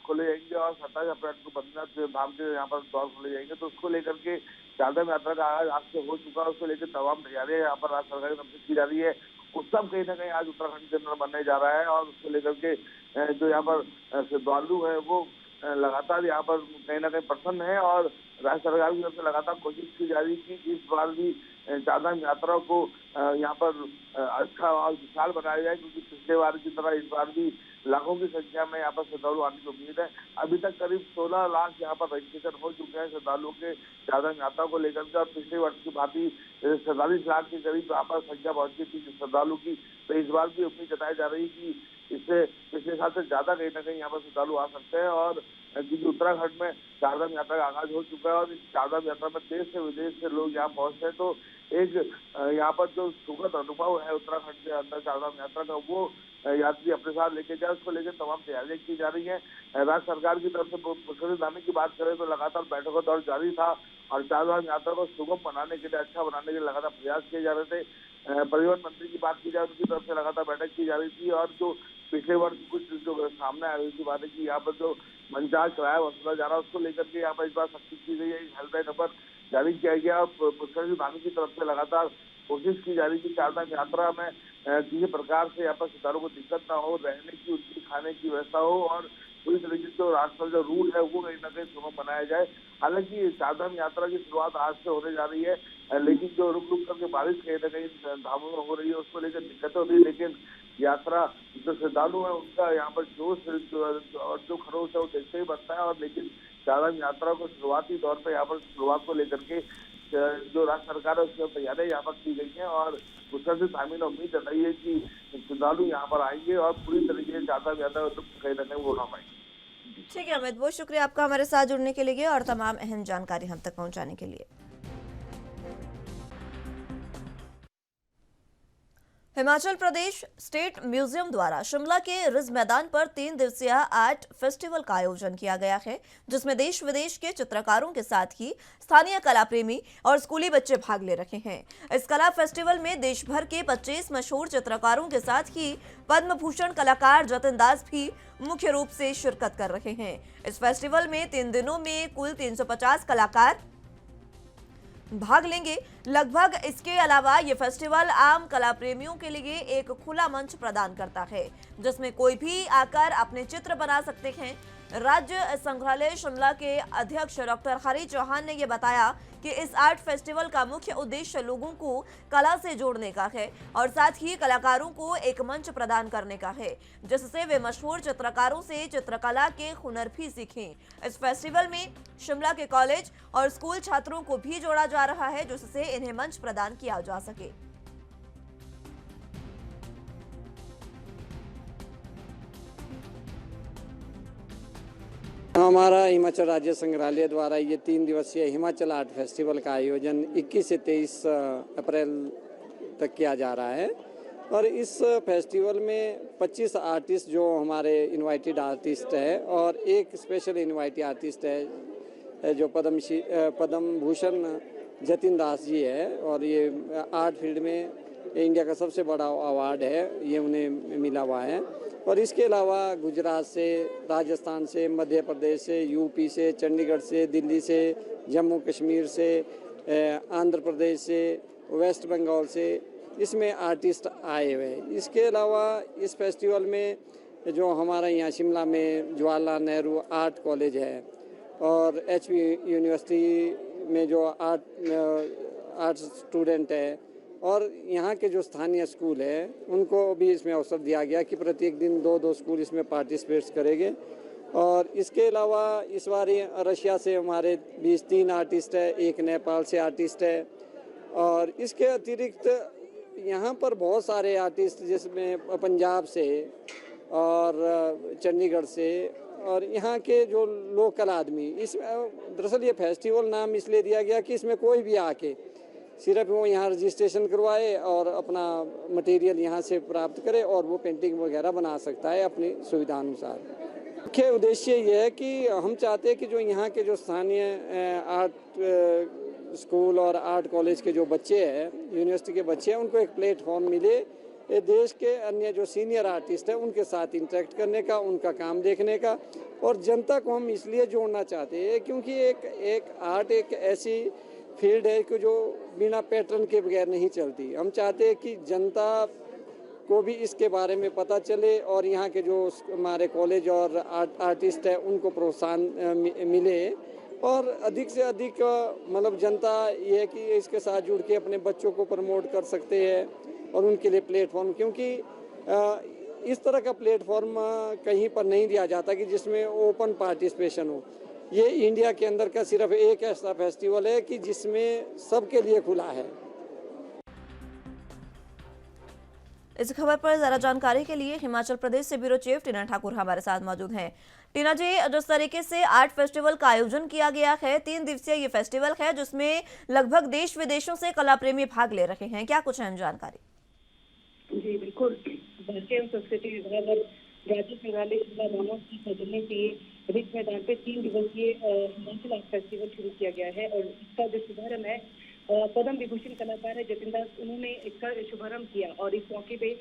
खोले जाएंगे और 27 अप्रैल को बद्रीनाथ धाम के यहाँ पर द्वार खोले जाएंगे। तो उसको लेकर के चारधाम यात्रा का आगाज आज से हो चुका है। उसको लेकर तमाम तैयारियां यहाँ पर राज्य सरकार की तरफ से की जा रही है। उत्सव कहीं ना कहीं आज उत्तराखंड के अंदर बनने जा रहा है और उसको लेकर के जो यहाँ पर श्रद्धालु है वो लगातार यहाँ पर कहीं ना कहीं प्रसन्न है और राज्य सरकार की तरफ से लगातार कोशिश की जा रही है कि इस बार भी चारधाम यात्रा को यहाँ पर अच्छा और विशाल बनाया जाए, क्योंकि पिछले बार की तरह इस बार भी लाखों की संख्या में यहाँ पर श्रद्धालु आने की उम्मीद है। अभी तक करीब 16 लाख यहाँ पर रजिस्ट्रेशन हो चुके हैं श्रद्धालुओं के चारधाम यात्रा को लेकर के और पिछले वर्ष की भांति 47 लाख के करीब यहाँ पर संख्या पहुंची थी श्रद्धालु की। तो इस बार भी उम्मीद जताई जा रही कि इससे पिछले साल से ज्यादा कहीं ना कहीं यहाँ पर श्रद्धालु आ सकते हैं। और क्योंकि उत्तराखंड में चारधाम यात्रा का आगाज हो चुका है और इस चारधाम यात्रा में देश से विदेश से लोग यहाँ पहुंचते हैं, तो एक यहाँ पर जो सुखद अनुभव है उत्तराखंड के अंदर चारधाम यात्रा का वो यात्री अपने साथ लेके जाए, उसको लेकर तमाम तैयारियां की जा रही है। राज्य सरकार की तरफ से पुष्कर धामी की बात करें तो लगातार बैठकों का दौर जारी था और चारधाम यात्रा को सुगम बनाने के लिए, अच्छा बनाने के लिए लगातार प्रयास किए जा रहे थे। परिवहन मंत्री की बात की जाए उनकी तरफ से लगातार बैठक की जा रही थी और जो पिछले वर्ष कुछ जो सामने आ रही थी बात है कि यहाँ पर जो मनचाल किराया वसूला जा रहा है उसको लेकर के यहाँ पर इस बार सख्ती की गई है। हेल्पलाइन नंबर जारी किया गया और पुष्कर धामी की तरफ से लगातार कोशिश की जा रही थी चारधाम यात्रा में किसी प्रकार से यहाँ पर श्रद्धालुओं को दिक्कत ना हो, रहने की, उनकी खाने की व्यवस्था हो और पूरी तरीके से रास्ता जो रूट है वो कहीं ना कहीं सुगम बनाया जाए। हालांकि चारधाम यात्रा की शुरुआत आज से होने जा रही है, लेकिन जो रुक रुक करके बारिश कहीं ना कहीं धामों में हो रही है उसको लेकर दिक्कतें होती है। लेकिन यात्रा जो श्रद्धालु है उनका यहाँ पर जोश और जो खरोश है वो देखते ही बनता है। और लेकिन चारधाम यात्रा को शुरुआती तौर पर यहाँ पर शुरुआत को लेकर के जो राज्य सरकार है उसकी तैयारियां यहाँ पर की गई हैं और उसका से शामिल उम्मीद जताई है कि श्रद्धालु यहाँ पर आएंगे और पूरी तरीके से चारधाम यात्रा कहीं ना कहीं वो उठा पाएंगे। ठीक है अमित, बहुत शुक्रिया आपका हमारे साथ जुड़ने के लिए और तमाम अहम जानकारी हम तक पहुंचाने के लिए। हिमाचल प्रदेश स्टेट म्यूजियम द्वारा शिमला के रिज मैदान पर 3 दिवसीय आर्ट फेस्टिवल का आयोजन किया गया है, जिसमें देश विदेश के चित्रकारों के साथ ही स्थानीय कला प्रेमी और स्कूली बच्चे भाग ले रहे हैं। इस कला फेस्टिवल में देश भर के 25 मशहूर चित्रकारों के साथ ही पद्म भूषण कलाकार जतिन दास भी मुख्य रूप से शिरकत कर रहे हैं। इस फेस्टिवल में 3 दिनों में कुल 350 कलाकार भाग लेंगे। लगभग इसके अलावा ये फेस्टिवल आम कला प्रेमियों के लिए एक खुला मंच प्रदान करता है, जिसमें कोई भी आकर अपने चित्र बना सकते हैं। राज्य संग्रहालय शिमला के अध्यक्ष डॉक्टर हरी चौहान ने यह बताया कि इस आर्ट फेस्टिवल का मुख्य उद्देश्य लोगों को कला से जोड़ने का है और साथ ही कलाकारों को एक मंच प्रदान करने का है, जिससे वे मशहूर चित्रकारों से चित्रकला के हुनर भी सीखें। इस फेस्टिवल में शिमला के कॉलेज और स्कूल छात्रों को भी जोड़ा जा रहा है, जिससे इन्हें मंच प्रदान किया जा सके। हमारा हिमाचल राज्य संग्रहालय द्वारा ये 3 दिवसीय हिमाचल आर्ट फेस्टिवल का आयोजन 21 से 23 अप्रैल तक किया जा रहा है और इस फेस्टिवल में 25 आर्टिस्ट जो हमारे इनवाइटेड आर्टिस्ट है और एक स्पेशल इनवाइटेड आर्टिस्ट है जो पद्म भूषण जतिन दास जी है और ये आर्ट फील्ड में इंडिया का सबसे बड़ा अवार्ड है, ये उन्हें मिला हुआ है। और इसके अलावा गुजरात से, राजस्थान से, मध्य प्रदेश से, यूपी से, चंडीगढ़ से, दिल्ली से, जम्मू कश्मीर से, आंध्र प्रदेश से, वेस्ट बंगाल से इसमें आर्टिस्ट आए हुए हैं। इसके अलावा इस फेस्टिवल में जो हमारा यहाँ शिमला में जवाहरलाल नेहरू आर्ट कॉलेज है और एचपी यूनिवर्सिटी में जो आर्ट स्टूडेंट है और यहाँ के जो स्थानीय स्कूल है उनको भी इसमें अवसर दिया गया कि प्रत्येक दिन 2-2 स्कूल इसमें पार्टिसिपेट करेंगे। और इसके अलावा इस बार रशिया से हमारे 3 आर्टिस्ट है, एक नेपाल से आर्टिस्ट है और इसके अतिरिक्त यहाँ पर बहुत सारे आर्टिस्ट जिसमें पंजाब से और चंडीगढ़ से और यहाँ के जो लोकल आदमी, इसमें दरअसल ये फेस्टिवल नाम इसलिए दिया गया कि इसमें कोई भी आके सिर्फ वो यहाँ रजिस्ट्रेशन करवाए और अपना मटेरियल यहाँ से प्राप्त करे और वो पेंटिंग वगैरह बना सकता है अपनी सुविधा अनुसार। मुख्य उद्देश्य ये है कि हम चाहते हैं कि जो यहाँ के जो स्थानीय आर्ट स्कूल और आर्ट कॉलेज के जो बच्चे हैं, यूनिवर्सिटी के बच्चे हैं, उनको एक प्लेटफॉर्म मिले देश के अन्य जो सीनियर आर्टिस्ट हैं उनके साथ इंटरेक्ट करने का, उनका काम देखने का। और जनता को हम इसलिए जोड़ना चाहते हैं क्योंकि एक आर्ट एक ऐसी फील्ड है कि जो बिना पैटर्न के बगैर नहीं चलती। हम चाहते हैं कि जनता को भी इसके बारे में पता चले और यहाँ के जो हमारे कॉलेज और आर्टिस्ट है उनको प्रोत्साहन मिले और अधिक से अधिक मतलब जनता ये है कि इसके साथ जुड़ के अपने बच्चों को प्रमोट कर सकते हैं और उनके लिए प्लेटफॉर्म, क्योंकि इस तरह का प्लेटफॉर्म कहीं पर नहीं दिया जाता कि जिसमें ओपन पार्टिसिपेशन हो। ये इंडिया के अंदर का सिर्फ एक ऐसा फेस्टिवल है कि जिसमें सबके लिए खुला है। इस खबर पर ज्यादा जानकारी के लिए हिमाचल प्रदेश से ब्यूरो चीफ टीना ठाकुर हमारे साथ मौजूद हैं। टीना जी, जिस तरीके से आर्ट फेस्टिवल का आयोजन किया गया है, 3 दिवसीय ये फेस्टिवल है जिसमें लगभग देश विदेशों से कला प्रेमी भाग ले रहे हैं, क्या कुछ अहम जानकारी? जी बिल्कुल, भारतीय संस्कृति विभाग और राज्य संग्रहालय शिमला नामों की सौजन्य से रिज मैदान पे 3 दिवसीय हिमाचल आर्ट फेस्टिवल शुरू किया गया है और इसका जो शुभारंभ है पद्म विभूषण कलाकार है जतिन दास, उन्होंने इसका शुभारंभ किया। और इस मौके पे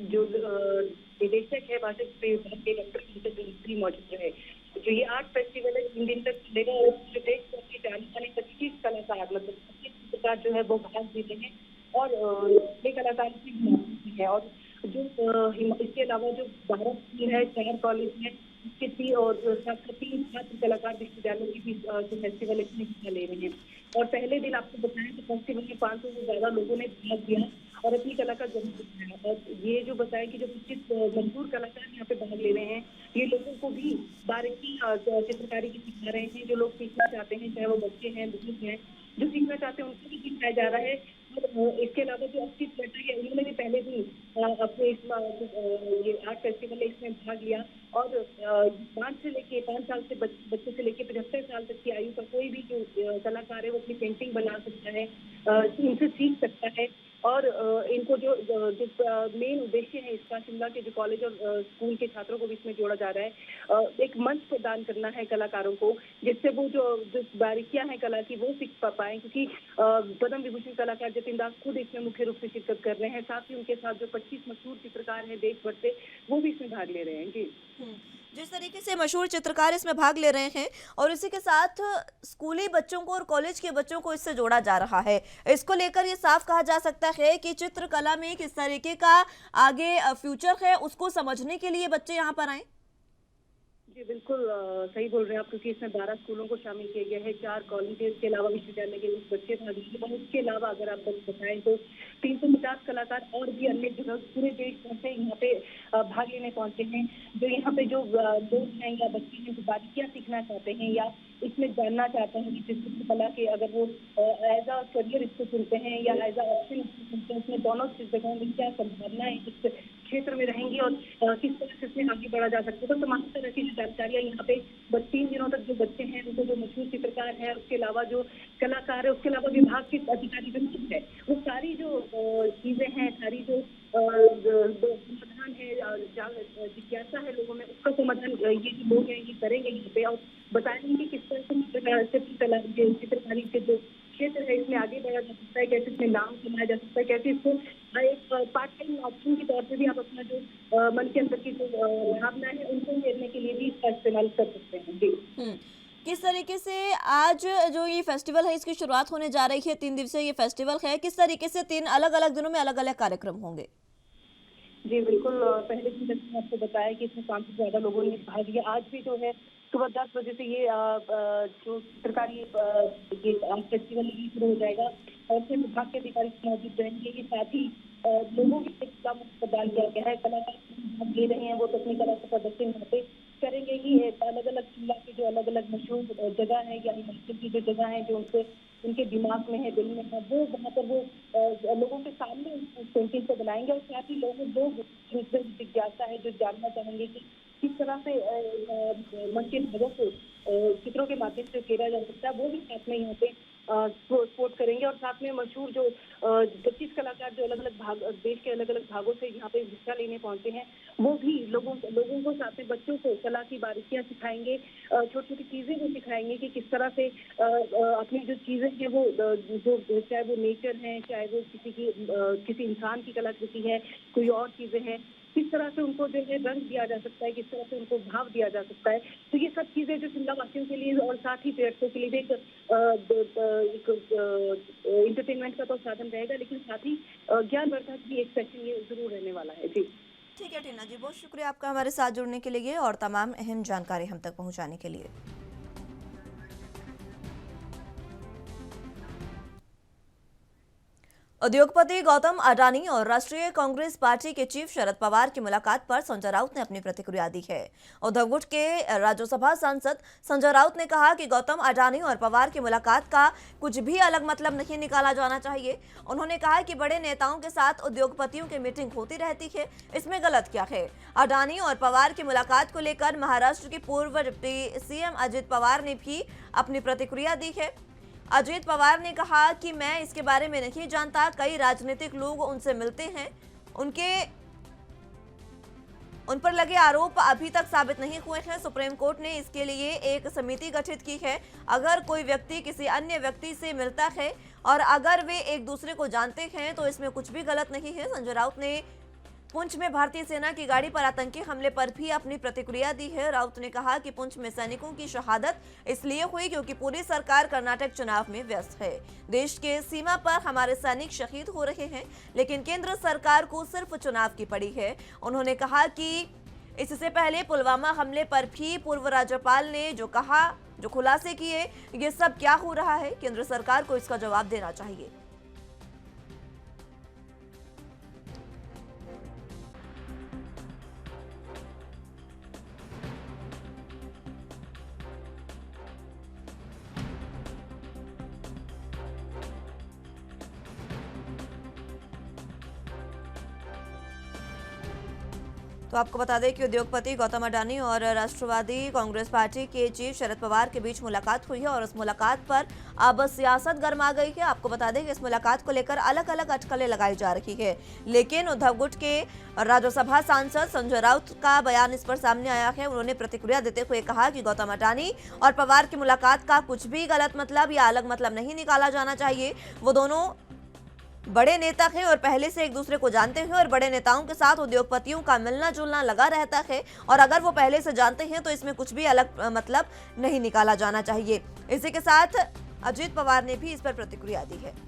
जो निदेशक है भाषा विभाग के डॉक्टर मौजूद रहे। जो ये आर्ट फेस्टिवल है 3 दिन तक चलेगा और जो देश भर के जाने माने 25 कलाकार मतलब 25 चित्रकार जो है वो भाग लेते हैं और ये कलाकार की है। और जो इसके अलावा जो 12 स्कूल है, 4 कॉलेज है, इसके 3 और 3 छात्र कलाकार विश्वविद्यालयों की भी जो फेस्टिवल इसमें हिस्सा ले रहे हैं। और पहले दिन आपको बताएं कि फेस्टिवल में 500 से ज्यादा लोगों ने भाग लिया और अपनी कला का जरूर दिखाया। और ये जो बताएं कि जो 25 मशहूर कलाकार यहाँ पे भाग ले रहे हैं, ये लोगों को भी बारीकी चित्रकारी की सिखा रहे हैं। जो लोग सीखना चाहते हैं, चाहे वो बच्चे हैं, बुजुर्ग हैं, जो सीखना चाहते हैं उनको भी सिखाया जा रहा है। और इसके अलावा जो अच्छी थिएटर है, उन्होंने भी पहले भी अपने ये आर्ट फेस्टिवल है इसमें भाग लिया। और 5 साल से बच्चे से लेके 75 साल तक की आयु का कोई भी जो कलाकार है वो अपनी पेंटिंग बना सकता है, इनसे सीख सकता है। और इनको जो मेन उद्देश्य है इसका, शिमला के जो कॉलेज और स्कूल के छात्रों को भी इसमें जोड़ा जा रहा है। एक मंच प्रदान करना है कलाकारों को, जिससे वो जो बारीकियां हैं कला की वो सीख पाएं। क्योंकि पद्म विभूषण कलाकार जतिन दास खुद इसमें मुख्य रूप से शिरकत कर रहे हैं। साथ ही उनके साथ जो 25 मशहूर चित्रकार हैं देश भर से, वो भी इसमें भाग ले रहे हैं। जी, जिस तरीके से मशहूर चित्रकार इसमें भाग ले रहे हैं और इसी के साथ स्कूली बच्चों को और कॉलेज के बच्चों को इससे जोड़ा जा रहा है, इसको लेकर ये साफ कहा जा सकता है कि चित्रकला में किस तरीके का आगे फ्यूचर है, उसको समझने के लिए बच्चे यहाँ पर आए। जी बिल्कुल सही बोल रहे हैं आप, क्योंकि इसमें 12 स्कूलों को शामिल किया गया है, 4 कॉलेजेस के अलावा विश्वविद्यालय के बच्चे भाग लेंगे। और उसके अलावा अगर आप बताएं तो 350 कलाकार और भी अन्य जगह पूरे देश भर से यहाँ पे भाग लेने पहुंचे हैं। जो यहाँ पे जो लोग हैं या बच्चे हैं जो बारीकियां सीखना चाहते हैं या इसमें जानना चाहते हैं कि चित्रकला के अगर वो एज अ करियर इसको चुनते हैं या एज अ ऑप्शन इसको चुनते हैं, उसमें दोनों जगहों में क्या संभावनाएं इस क्षेत्र में रहेंगी और किस तरह से इसमें आगे बढ़ा जा सकता है। तो तमाम तरह की जानकारियां यहाँ पे 3 दिनों तक जो बच्चे हैं उनको, जो मशहूर चित्रकार है, उसके अलावा जो कलाकार है, उसके अलावा विभाग के अधिकारी जो है, वो सारी जो चीजें हैं, सारी जो समाधान है, जिज्ञासा है लोगों में, उसका समाधान ये जो लोग हैं ये करेंगे यहाँ पे और बताएंगे कि किस तरह से चित्रकारी के जो क्षेत्र है इसमें आगे बढ़ा जा सकता है, कैसे इसमें नाम कमाया जा सकता है, कैसे इसको एक पार्ट टाइम ऑप्शन के तौर पे भी आप अपना जो मन के अंदर की जो भावना है उनको घेरने के लिए भी इसका इस्तेमाल कर सकते हैं। जी, किस तरीके से आज जो ये फेस्टिवल है इसकी शुरुआत होने जा रही है, 3 दिवसीय ये फेस्टिवल है, किस तरीके से 3 अलग अलग दिनों में अलग अलग कार्यक्रम होंगे? जी बिल्कुल, पहले दिन जैसे मैंने आपको बताया कि इसमें 500 से ज्यादा लोगों ने भाग लिया। आज भी जो है सुबह 10 बजे से ये जो चित्रकारी फेस्टिवल ये शुरू हो जाएगा और फिर विभाग के अधिकारी मौजूद रहेंगे। ये साथ ही लोगों की का प्रदान किया गया है, कलाकार भाग ले रहे हैं वो तो अपनी कला का प्रदर्शन यहाँ पे करेंगे ही। अलग अलग शिमला के जो अलग अलग मशहूर जगह है या हिमाचल की जो जगह है जो उनके दिमाग में है, दिल में है, वो वहाँ पर वो लोगों के सामने उस पेंटिंग को बनाएंगे। और साथ ही लोग जिज्ञासा है, जो जानना चाहेंगे कि किस तरह से मन के भावों को चित्रों के माध्यम से उकेरा जा सकता है, वो भी साथ में यहाँ पे सपोर्ट करेंगे। और साथ में मशहूर जो 25 कलाकार जो अलग अलग भाग देश के अलग अलग भागों से यहाँ पे हिस्सा लेने पहुंचे हैं, वो भी लोगों को साथ में बच्चों को कला की बारीकियां सिखाएंगे, छोटी छोटी चीजें वो सिखाएंगे कि किस तरह से अपनी जो चीजें हैं वो जो चाहे वो नेचर है, चाहे वो किसी इंसान की कलाकृति है, कोई और चीजें हैं, किस तरह से उनको जो है रंग दिया जा सकता है, किस तरह से उनको भाव दिया जा सकता है। तो ये सब चीजें जो शिमला वासियों के लिए और साथ ही पर्यटकों के लिए भी एक एंटरटेनमेंट का तो साधन रहेगा, लेकिन साथ ही ज्ञानवर्धक भी एक सेशन ये जरूर रहने वाला है। जी ठीक है टीना जी, बहुत शुक्रिया आपका हमारे साथ जुड़ने के लिए और तमाम अहम जानकारी हम तक पहुंचाने के लिए। उद्योगपति गौतम अडानी और राष्ट्रीय कांग्रेस पार्टी के चीफ शरद पवार की मुलाकात पर संजय राउत ने अपनी प्रतिक्रिया दी है। उद्धव गुट के राज्यसभा सांसद संजय राउत ने कहा कि गौतम अडानी और पवार की मुलाकात का कुछ भी अलग मतलब नहीं निकाला जाना चाहिए। उन्होंने कहा कि बड़े नेताओं के साथ उद्योगपतियों की मीटिंग होती रहती है, इसमें गलत क्या है। अडानी और पवार की मुलाकात को लेकर महाराष्ट्र के पूर्व डिप्टी सीएम अजित पवार ने भी अपनी प्रतिक्रिया दी है। अजित पवार ने कहा कि मैं इसके बारे में नहीं जानता, कई राजनीतिक लोग उनसे मिलते हैं, उन पर लगे आरोप अभी तक साबित नहीं हुए हैं। सुप्रीम कोर्ट ने इसके लिए एक समिति गठित की है। अगर कोई व्यक्ति किसी अन्य व्यक्ति से मिलता है और अगर वे एक दूसरे को जानते हैं तो इसमें कुछ भी गलत नहीं है। संजय राउत ने पुंछ में भारतीय सेना की गाड़ी पर आतंकी हमले पर भी अपनी प्रतिक्रिया दी है। राउत ने कहा कि पुंछ में सैनिकों की शहादत इसलिए हुई क्योंकि पूरी सरकार कर्नाटक चुनाव में व्यस्त है। देश के सीमा पर हमारे सैनिक शहीद हो रहे हैं, लेकिन केंद्र सरकार को सिर्फ चुनाव की पड़ी है। उन्होंने कहा कि इससे पहले पुलवामा हमले पर भी पूर्व राज्यपाल ने जो खुलासे किए, ये सब क्या हो रहा है, केंद्र सरकार को इसका जवाब देना चाहिए। तो आपको बता दें कि उद्योगपति गौतम अडानी और राष्ट्रवादी कांग्रेस पार्टी के चीफ शरद पवार के बीच मुलाकात हुई है और उस मुलाकात पर अब सियासत गर्मा गई है। आपको बता दें कि इस मुलाकात को लेकर अलग अलग अटकलें लगाई जा रही है, लेकिन उद्धव गुट के राज्यसभा सांसद संजय राउत का बयान इस पर सामने आया है। उन्होंने प्रतिक्रिया देते हुए कहा कि गौतम अडानी और पवार की मुलाकात का कुछ भी गलत मतलब या अलग मतलब नहीं निकाला जाना चाहिए। वो दोनों बड़े नेता हैं और पहले से एक दूसरे को जानते हैं और बड़े नेताओं के साथ उद्योगपतियों का मिलना जुलना लगा रहता है और अगर वो पहले से जानते हैं तो इसमें कुछ भी अलग मतलब नहीं निकाला जाना चाहिए। इसी के साथ अजीत पवार ने भी इस पर प्रतिक्रिया दी है।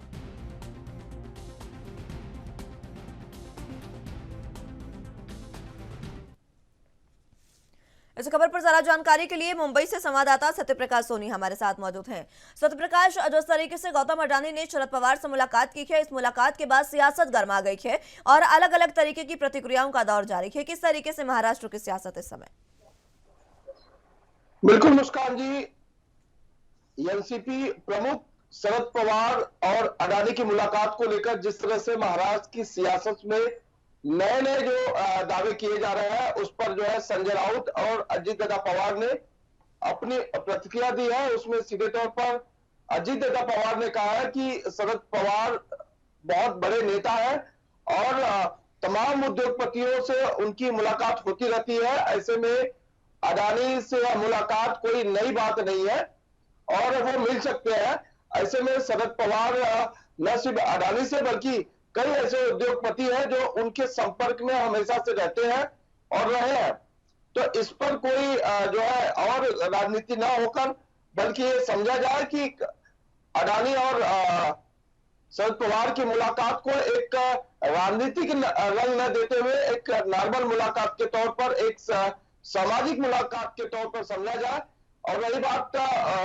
इस खबर पर ज्यादा जानकारी के लिए मुंबई से संवाददाता सत्यप्रकाश सोनी हमारे साथ मौजूद हैं। सत्यप्रकाश, जिस तरीके से गौतम अडानी ने शरद पवार से मुलाकात की है, इस मुलाकात के बाद सियासत गर्मा गई है और अलग अलग तरीके की प्रतिक्रियाओं का दौर जारी है। किस तरीके से महाराष्ट्र की सियासत इस समय? बिल्कुल मुस्कान जी, एनसीपी प्रमुख शरद पवार और अडानी की मुलाकात को लेकर जिस तरह से महाराष्ट्र की सियासत में नए नए जो दावे किए जा रहे हैं, उस पर जो है संजय राउत और अजीत दादा पवार ने अपनी प्रतिक्रिया दी है। उसमें सीधे तौर पर अजीत दादा पवार ने कहा है कि शरद पवार बहुत बड़े नेता है और तमाम उद्योगपतियों से उनकी मुलाकात होती रहती है। ऐसे में अडानी से मुलाकात कोई नई बात नहीं है और वो मिल सकते हैं। ऐसे में शरद पवार न सिर्फ अडानी से बल्कि कई ऐसे उद्योगपति हैं जो उनके संपर्क में हमेशा से रहते हैं और रहे हैं। तो इस पर कोई जो है और राजनीति ना होकर बल्कि ये समझा जाए कि अडानी और शरद पवार की मुलाकात को एक राजनीतिक रंग न देते हुए एक नॉर्मल मुलाकात के तौर पर, एक सामाजिक मुलाकात के तौर पर समझा जाए। और रही बात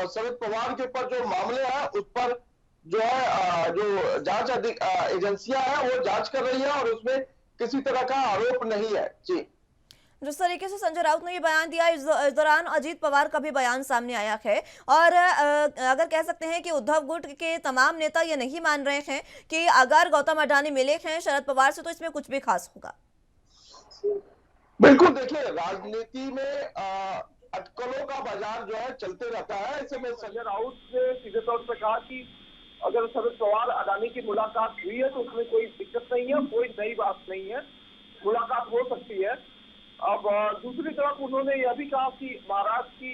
शरद पवार के ऊपर जो मामले हैं, उस पर जो है जो जांच एजेंसियां हैं वो जांच कर रही है और उसमें किसी तरह का आरोप नहीं है। जी, जिस तरीके से संजय राउत ने ये बयान दिया, इस दौरान अजीत पवार का भी बयान सामने आया है और अगर कह सकते हैं कि उद्धव गुट के तमाम नेता ये नहीं मान रहे हैं कि अगर गौतम अडानी मिले हैं शरद पवार से तो इसमें कुछ भी खास होगा। बिल्कुल, देखिए राजनीति में अटकलों का बाजार जो है चलते रहता है। ऐसे में संजय राउत ने सीधे तौर पर कहा कि अगर शरद पवार अडानी की मुलाकात हुई है तो उसमें कोई दिक्कत नहीं है, कोई नई बात नहीं है, मुलाकात हो सकती है। अब दूसरी तरफ उन्होंने यह भी कहा कि महाराष्ट्र की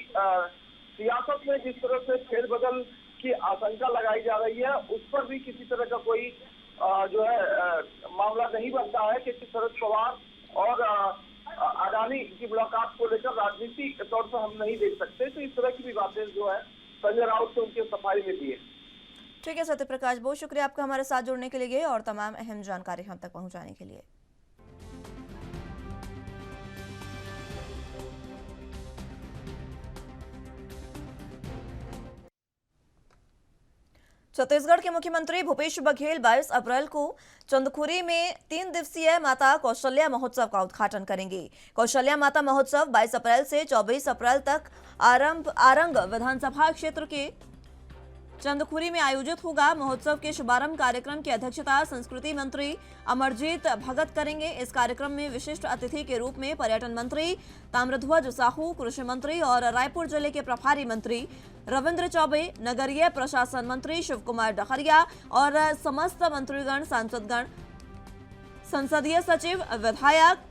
सियासत में जिस तरह से फेरबदल की आशंका लगाई जा रही है, उस पर भी किसी तरह का कोई जो है मामला नहीं बनता है, क्योंकि शरद पवार और अडानी की मुलाकात को लेकर राजनीति के तौर पर हम नहीं देख सकते। तो इस तरह की भी बातें जो है संजय राउत ने उनकी सफाई में दी है। ठीक है सत्यप्रकाश, बहुत शुक्रिया आपका हमारे साथ जुड़ने के लिए और तमाम अहम जानकारी हम तक पहुंचाने के लिए। छत्तीसगढ़ के मुख्यमंत्री भूपेश बघेल 22 अप्रैल को चंदखुरी में 3 दिवसीय माता कौशल्या महोत्सव का उद्घाटन करेंगे। कौशल्या माता महोत्सव 22 अप्रैल से 24 अप्रैल तक आरंग विधानसभा क्षेत्र के चंदखुरी में आयोजित होगा। महोत्सव के शुभारंभ कार्यक्रम की अध्यक्षता संस्कृति मंत्री अमरजीत भगत करेंगे। इस कार्यक्रम में विशिष्ट अतिथि के रूप में पर्यटन मंत्री ताम्रध्वज साहू, कृषि मंत्री और रायपुर जिले के प्रभारी मंत्री रविंद्र चौबे, नगरीय प्रशासन मंत्री शिव कुमार डहरिया और समस्त मंत्रीगण, सांसदगण, संसदीय सचिव, विधायक,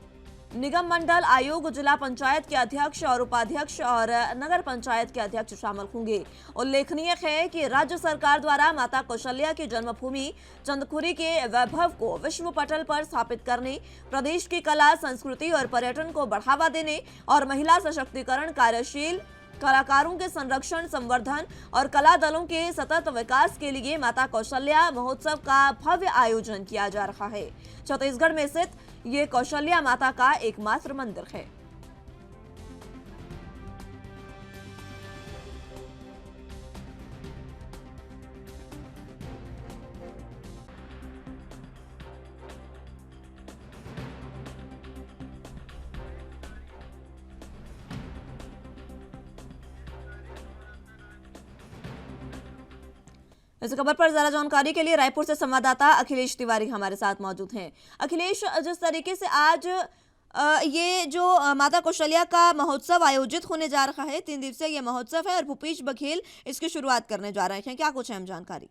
निगम मंडल आयोग, जिला पंचायत के अध्यक्ष और उपाध्यक्ष और नगर पंचायत के अध्यक्ष शामिल होंगे। उल्लेखनीय है कि राज्य सरकार द्वारा माता कौशल्या की जन्मभूमि चंदखुरी के वैभव को विश्व पटल पर स्थापित करने, प्रदेश की कला, संस्कृति और पर्यटन को बढ़ावा देने और महिला सशक्तिकरण, कार्यशील कलाकारों के संरक्षण, संवर्धन और कला दलों के सतत विकास के लिए माता कौशल्या महोत्सव का भव्य आयोजन किया जा रहा है। छत्तीसगढ़ में स्थित ये कौशल्या माता का एकमात्र मंदिर है। इस खबर पर ज्यादा जानकारी के लिए रायपुर से संवाददाता अखिलेश तिवारी हमारे साथ मौजूद हैं। अखिलेश, जिस तरीके से आज ये जो माता कौशल्या का महोत्सव आयोजित होने जा रहा है, 3 दिवसीय ये महोत्सव है और भूपेश बघेल इसकी शुरुआत करने जा रहे हैं, क्या कुछ अहम जानकारी?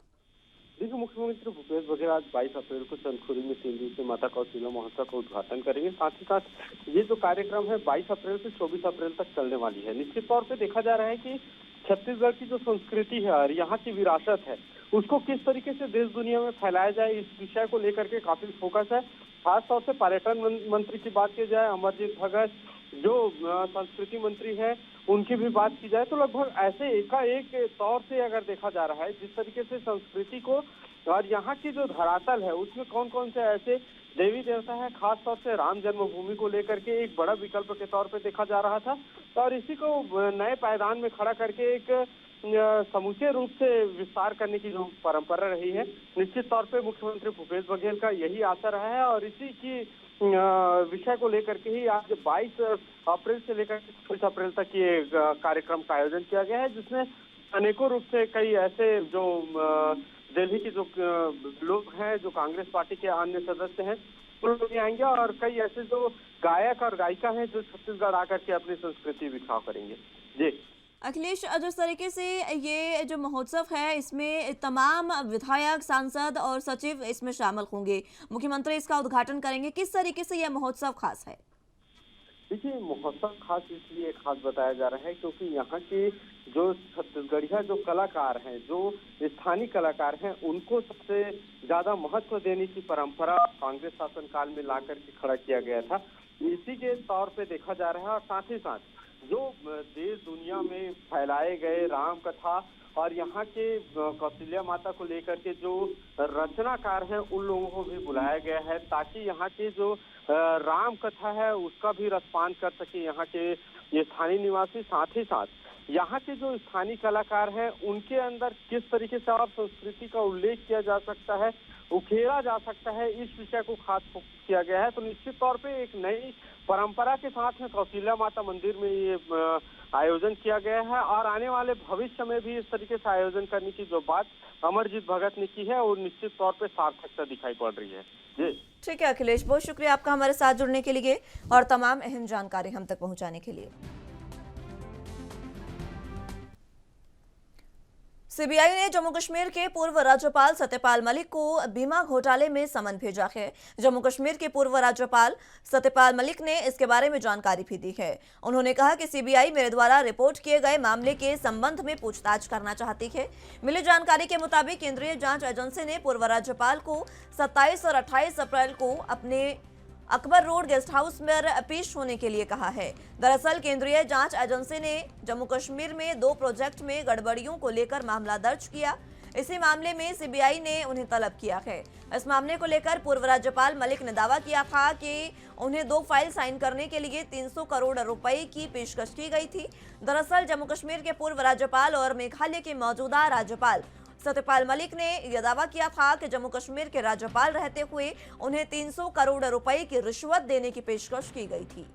देखिए, मुख्यमंत्री भूपेश बघेल आज 22 अप्रैल को चंदखुरी में 3 दिवसीय माता कौशल्या महोत्सव का उद्घाटन करेंगे। साथ ही साथ ये जो कार्यक्रम है 22 अप्रैल से 24 अप्रैल तक चलने वाली है। निश्चित तौर पे देखा जा रहा है कि छत्तीसगढ़ की जो संस्कृति है और यहाँ की विरासत है, उसको किस तरीके से देश दुनिया में फैलाया जाए, इस विषय को लेकर के काफी फोकस है। खास तौर से पर्यटन मंत्री की बात की जाए, अमरजीत भगत जो संस्कृति मंत्री है, उनकी भी बात की जाए तो लगभग ऐसे एकाएक तौर से अगर देखा जा रहा है, जिस तरीके से संस्कृति को और यहाँ की जो धरातल है उसमें कौन कौन से ऐसे देवी देवता है, खास तौर से राम जन्मभूमि को लेकर के एक बड़ा विकल्प के तौर पे देखा जा रहा था और इसी को नए पायदान में खड़ा करके एक समूचे रूप से विस्तार करने की जो परंपरा रही है, निश्चित तौर पे मुख्यमंत्री भूपेश बघेल का यही आशा रहा है और इसी की विषय को लेकर के ही आज 22 अप्रैल से लेकर 24 अप्रैल तक ये कार्यक्रम का आयोजन किया गया है, जिसमें अनेकों रूप से कई ऐसे जो दिल्ली के जो लोग हैं, जो कांग्रेस पार्टी के अन्य सदस्य हैं, वो लोग भी आएंगे और कई ऐसे जो गायक और गायिका हैं जो छत्तीसगढ़ आकर के अपनी संस्कृति विखाव करेंगे। जी अखिलेश, जिस तरीके से ये जो महोत्सव है इसमें तमाम विधायक, सांसद और सचिव इसमें शामिल होंगे, मुख्यमंत्री इसका उद्घाटन करेंगे, किस तरीके से यह महोत्सव खास है? देखिए, महोत्सव खास इसलिए खास बताया जा रहा है क्योंकि यहाँ के जो छत्तीसगढ़िया जो कलाकार हैं, जो स्थानीय कलाकार हैं, उनको सबसे ज्यादा महत्व देने की परंपरा कांग्रेस शासन काल में ला करके खड़ा किया गया था। इसी के तौर पे देखा जा रहा है और साथ ही साथ जो देश दुनिया में फैलाए गए राम कथा और यहाँ के कौशल्या माता को लेकर के जो रचनाकार हैं, उन लोगों को भी बुलाया गया है ताकि यहाँ के जो राम कथा है उसका भी रसपान कर सके यहाँ के ये स्थानीय निवासी। साथ ही साथ यहाँ के जो स्थानीय कलाकार हैं उनके अंदर किस तरीके से और संस्कृति का उल्लेख किया जा सकता है, उखेड़ा जा सकता है, इस विषय को खास फोकस किया गया है। तो निश्चित तौर पे एक नई परंपरा के साथ में कौशल्या माता मंदिर में ये आयोजन किया गया है और आने वाले भविष्य में भी इस तरीके से आयोजन करने की जो बात अमरजीत भगत ने की है वो निश्चित तौर पे सार्थकता दिखाई पड़ रही है। जी ठीक है अखिलेश, बहुत शुक्रिया आपका हमारे साथ जुड़ने के लिए और तमाम अहम जानकारी हम तक पहुंचाने के लिए। सीबीआई ने जम्मू कश्मीर के पूर्व राज्यपाल सत्यपाल मलिक को बीमा घोटाले में समन भेजा है। जम्मू कश्मीर के पूर्व राज्यपाल सत्यपाल मलिक ने इसके बारे में जानकारी भी दी है। उन्होंने कहा कि सीबीआई मेरे द्वारा रिपोर्ट किए गए मामले के संबंध में पूछताछ करना चाहती है। मिली जानकारी के मुताबिक केंद्रीय जांच एजेंसी ने पूर्व राज्यपाल को 27 और 28 अप्रैल को अपने अकबर रोड गेस्ट हाउस में पेश होने के लिए कहा है। दरअसल केंद्रीय जांच एजेंसी ने जम्मू कश्मीर में 2 प्रोजेक्ट में गड़बड़ियों को लेकर मामला दर्ज किया। इसी मामले में सीबीआई ने उन्हें तलब किया है। इस मामले को लेकर पूर्व राज्यपाल मलिक ने दावा किया था कि उन्हें 2 फाइल साइन करने के लिए 300 करोड़ रुपए की पेशकश की गई थी। दरअसल जम्मू कश्मीर के पूर्व राज्यपाल और मेघालय के मौजूदा राज्यपाल सत्यपाल मलिक ने यह दावा किया था कि जम्मू कश्मीर के राज्यपाल रहते हुए उन्हें 300 करोड़ रुपए की रिश्वत देने की पेशकश की गई थी।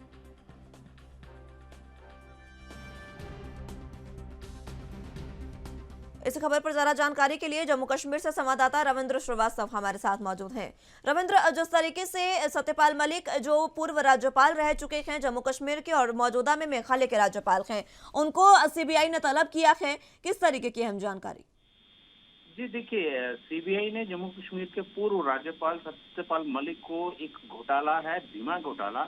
इस खबर पर ज्यादा जानकारी के लिए जम्मू कश्मीर से संवाददाता रविंद्र श्रीवास्तव हमारे साथ मौजूद हैं। रविंद्र, जिस तरीके से सत्यपाल मलिक जो पूर्व राज्यपाल रह चुके हैं जम्मू कश्मीर के और मौजूदा में मेघालय के राज्यपाल हैं, उनको सीबीआई ने तलब किया है, किस तरीके की अहम जानकारी? जी देखिए, सीबीआई ने जम्मू कश्मीर के पूर्व राज्यपाल सत्यपाल मलिक को एक घोटाला है, बीमा घोटाला,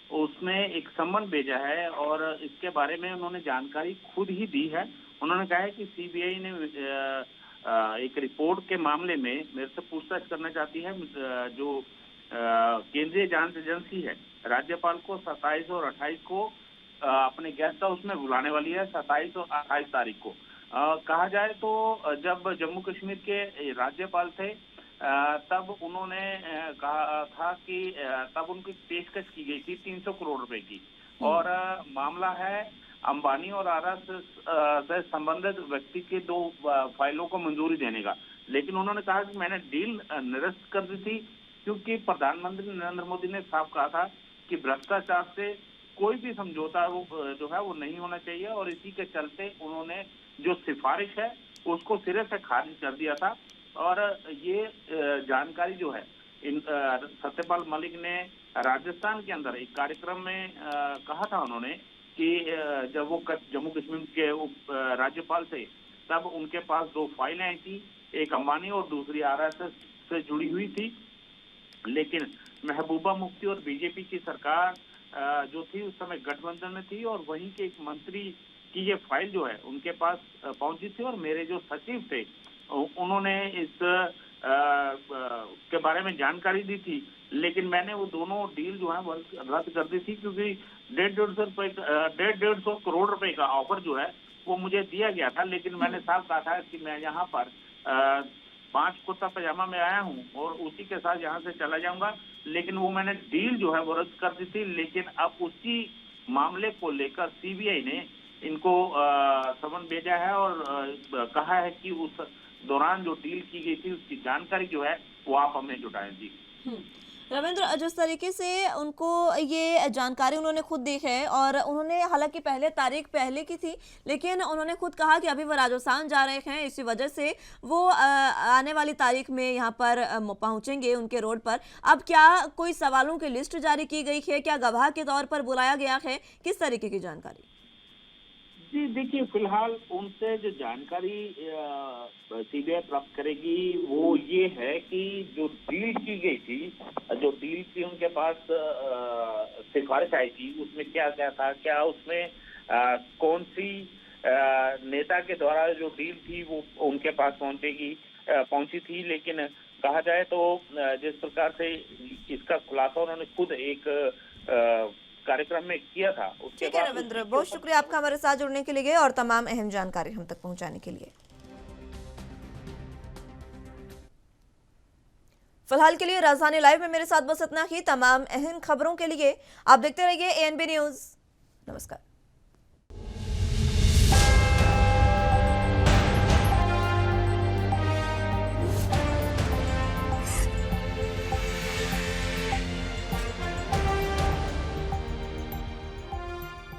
उसमें एक सम्मन भेजा है और इसके बारे में उन्होंने जानकारी खुद ही दी है। उन्होंने कहा है कि सीबीआई ने एक रिपोर्ट के मामले में मेरे से पूछताछ करना चाहती है। जो केंद्रीय जांच एजेंसी है राज्यपाल को 27 और 28 को अपने गेस्ट हाउस में बुलाने वाली है, 27 और 28 तारीख को। कहा जाए तो जब जम्मू कश्मीर के राज्यपाल थे तब उन्होंने कहा था कि तब उनकी पेशकश की गई थी 300 करोड़ रुपए की, और मामला है अंबानी और आरा से संबंधित व्यक्ति के 2 फाइलों को मंजूरी देने का। लेकिन उन्होंने कहा कि मैंने डील निरस्त कर दी थी, क्योंकि प्रधानमंत्री नरेंद्र मोदी ने साफ कहा था कि भ्रष्टाचार से कोई भी समझौता जो है वो नहीं होना चाहिए, और इसी के चलते उन्होंने जो सिफारिश है उसको सिरे से खारिज कर दिया था। और ये जानकारी जो है सत्यपाल मलिक ने राजस्थान के अंदर एक कार्यक्रम में कहा था उन्होंने कि जब वो जम्मू कश्मीर के राज्यपाल थे तब उनके पास 2 फाइलें आई थी, एक अंबानी और दूसरी आरएसएस से जुड़ी हुई थी। लेकिन महबूबा मुफ्ती और बीजेपी की सरकार जो थी उस समय गठबंधन में थी, और वहीं के एक मंत्री की ये फाइल जो है उनके पास पहुंची थी, और मेरे जो सचिव थे उन्होंने इस के बारे में जानकारी दी थी। लेकिन मैंने वो दोनों डील जो है वो रद्द कर दी थी, क्योंकि 150 करोड़ रुपए का ऑफर जो है वो मुझे दिया गया था। लेकिन मैंने साफ कहा था कि मैं यहाँ पर 5 कुर्ता पजामा में आया हूँ और उसी के साथ यहाँ से चला जाऊंगा। लेकिन वो मैंने डील जो है वो रद्द कर दी थी। लेकिन अब उसी मामले को लेकर सीबीआई ने इनको समन भेजा है और कहा है कि उस दौरान जो डील की गई थी उसकी जानकारी जो है वो आप हमें जुटाएं। जी रविंद्र, जिस तरीके से उनको ये जानकारी उन्होंने खुद दी है, और उन्होंने हालांकि तारीख पहले की थी, लेकिन उन्होंने खुद कहा कि अभी वो राजस्थान जा रहे हैं, इसी वजह से वो आने वाली तारीख में यहाँ पर पहुंचेंगे उनके रोड पर। अब क्या कोई सवालों की लिस्ट जारी की गई है, क्या गवाह के तौर पर बुलाया गया है, किस तरीके की जानकारी? जी देखिए, फिलहाल उनसे जो जानकारी सीबीआई प्राप्त करेगी वो ये है कि जो डील की गई थी, जो डील की उनके पास सिफारिश आई थी, उसमें क्या क्या था, क्या उसमें कौन सी नेता के द्वारा जो डील थी वो उनके पास पहुंची थी। लेकिन कहा जाए तो जिस प्रकार से इसका खुलासा उन्होंने खुद एक कार्यक्रम में किया था, उसके ठीक है रविंद्र, बहुत शुक्रिया आपका हमारे साथ जुड़ने के लिए और तमाम अहम जानकारी हम तक पहुंचाने के लिए। फिलहाल के लिए राजधानी लाइव में मेरे साथ बस इतना ही। तमाम अहम खबरों के लिए आप देखते रहिए ANB न्यूज। नमस्कार।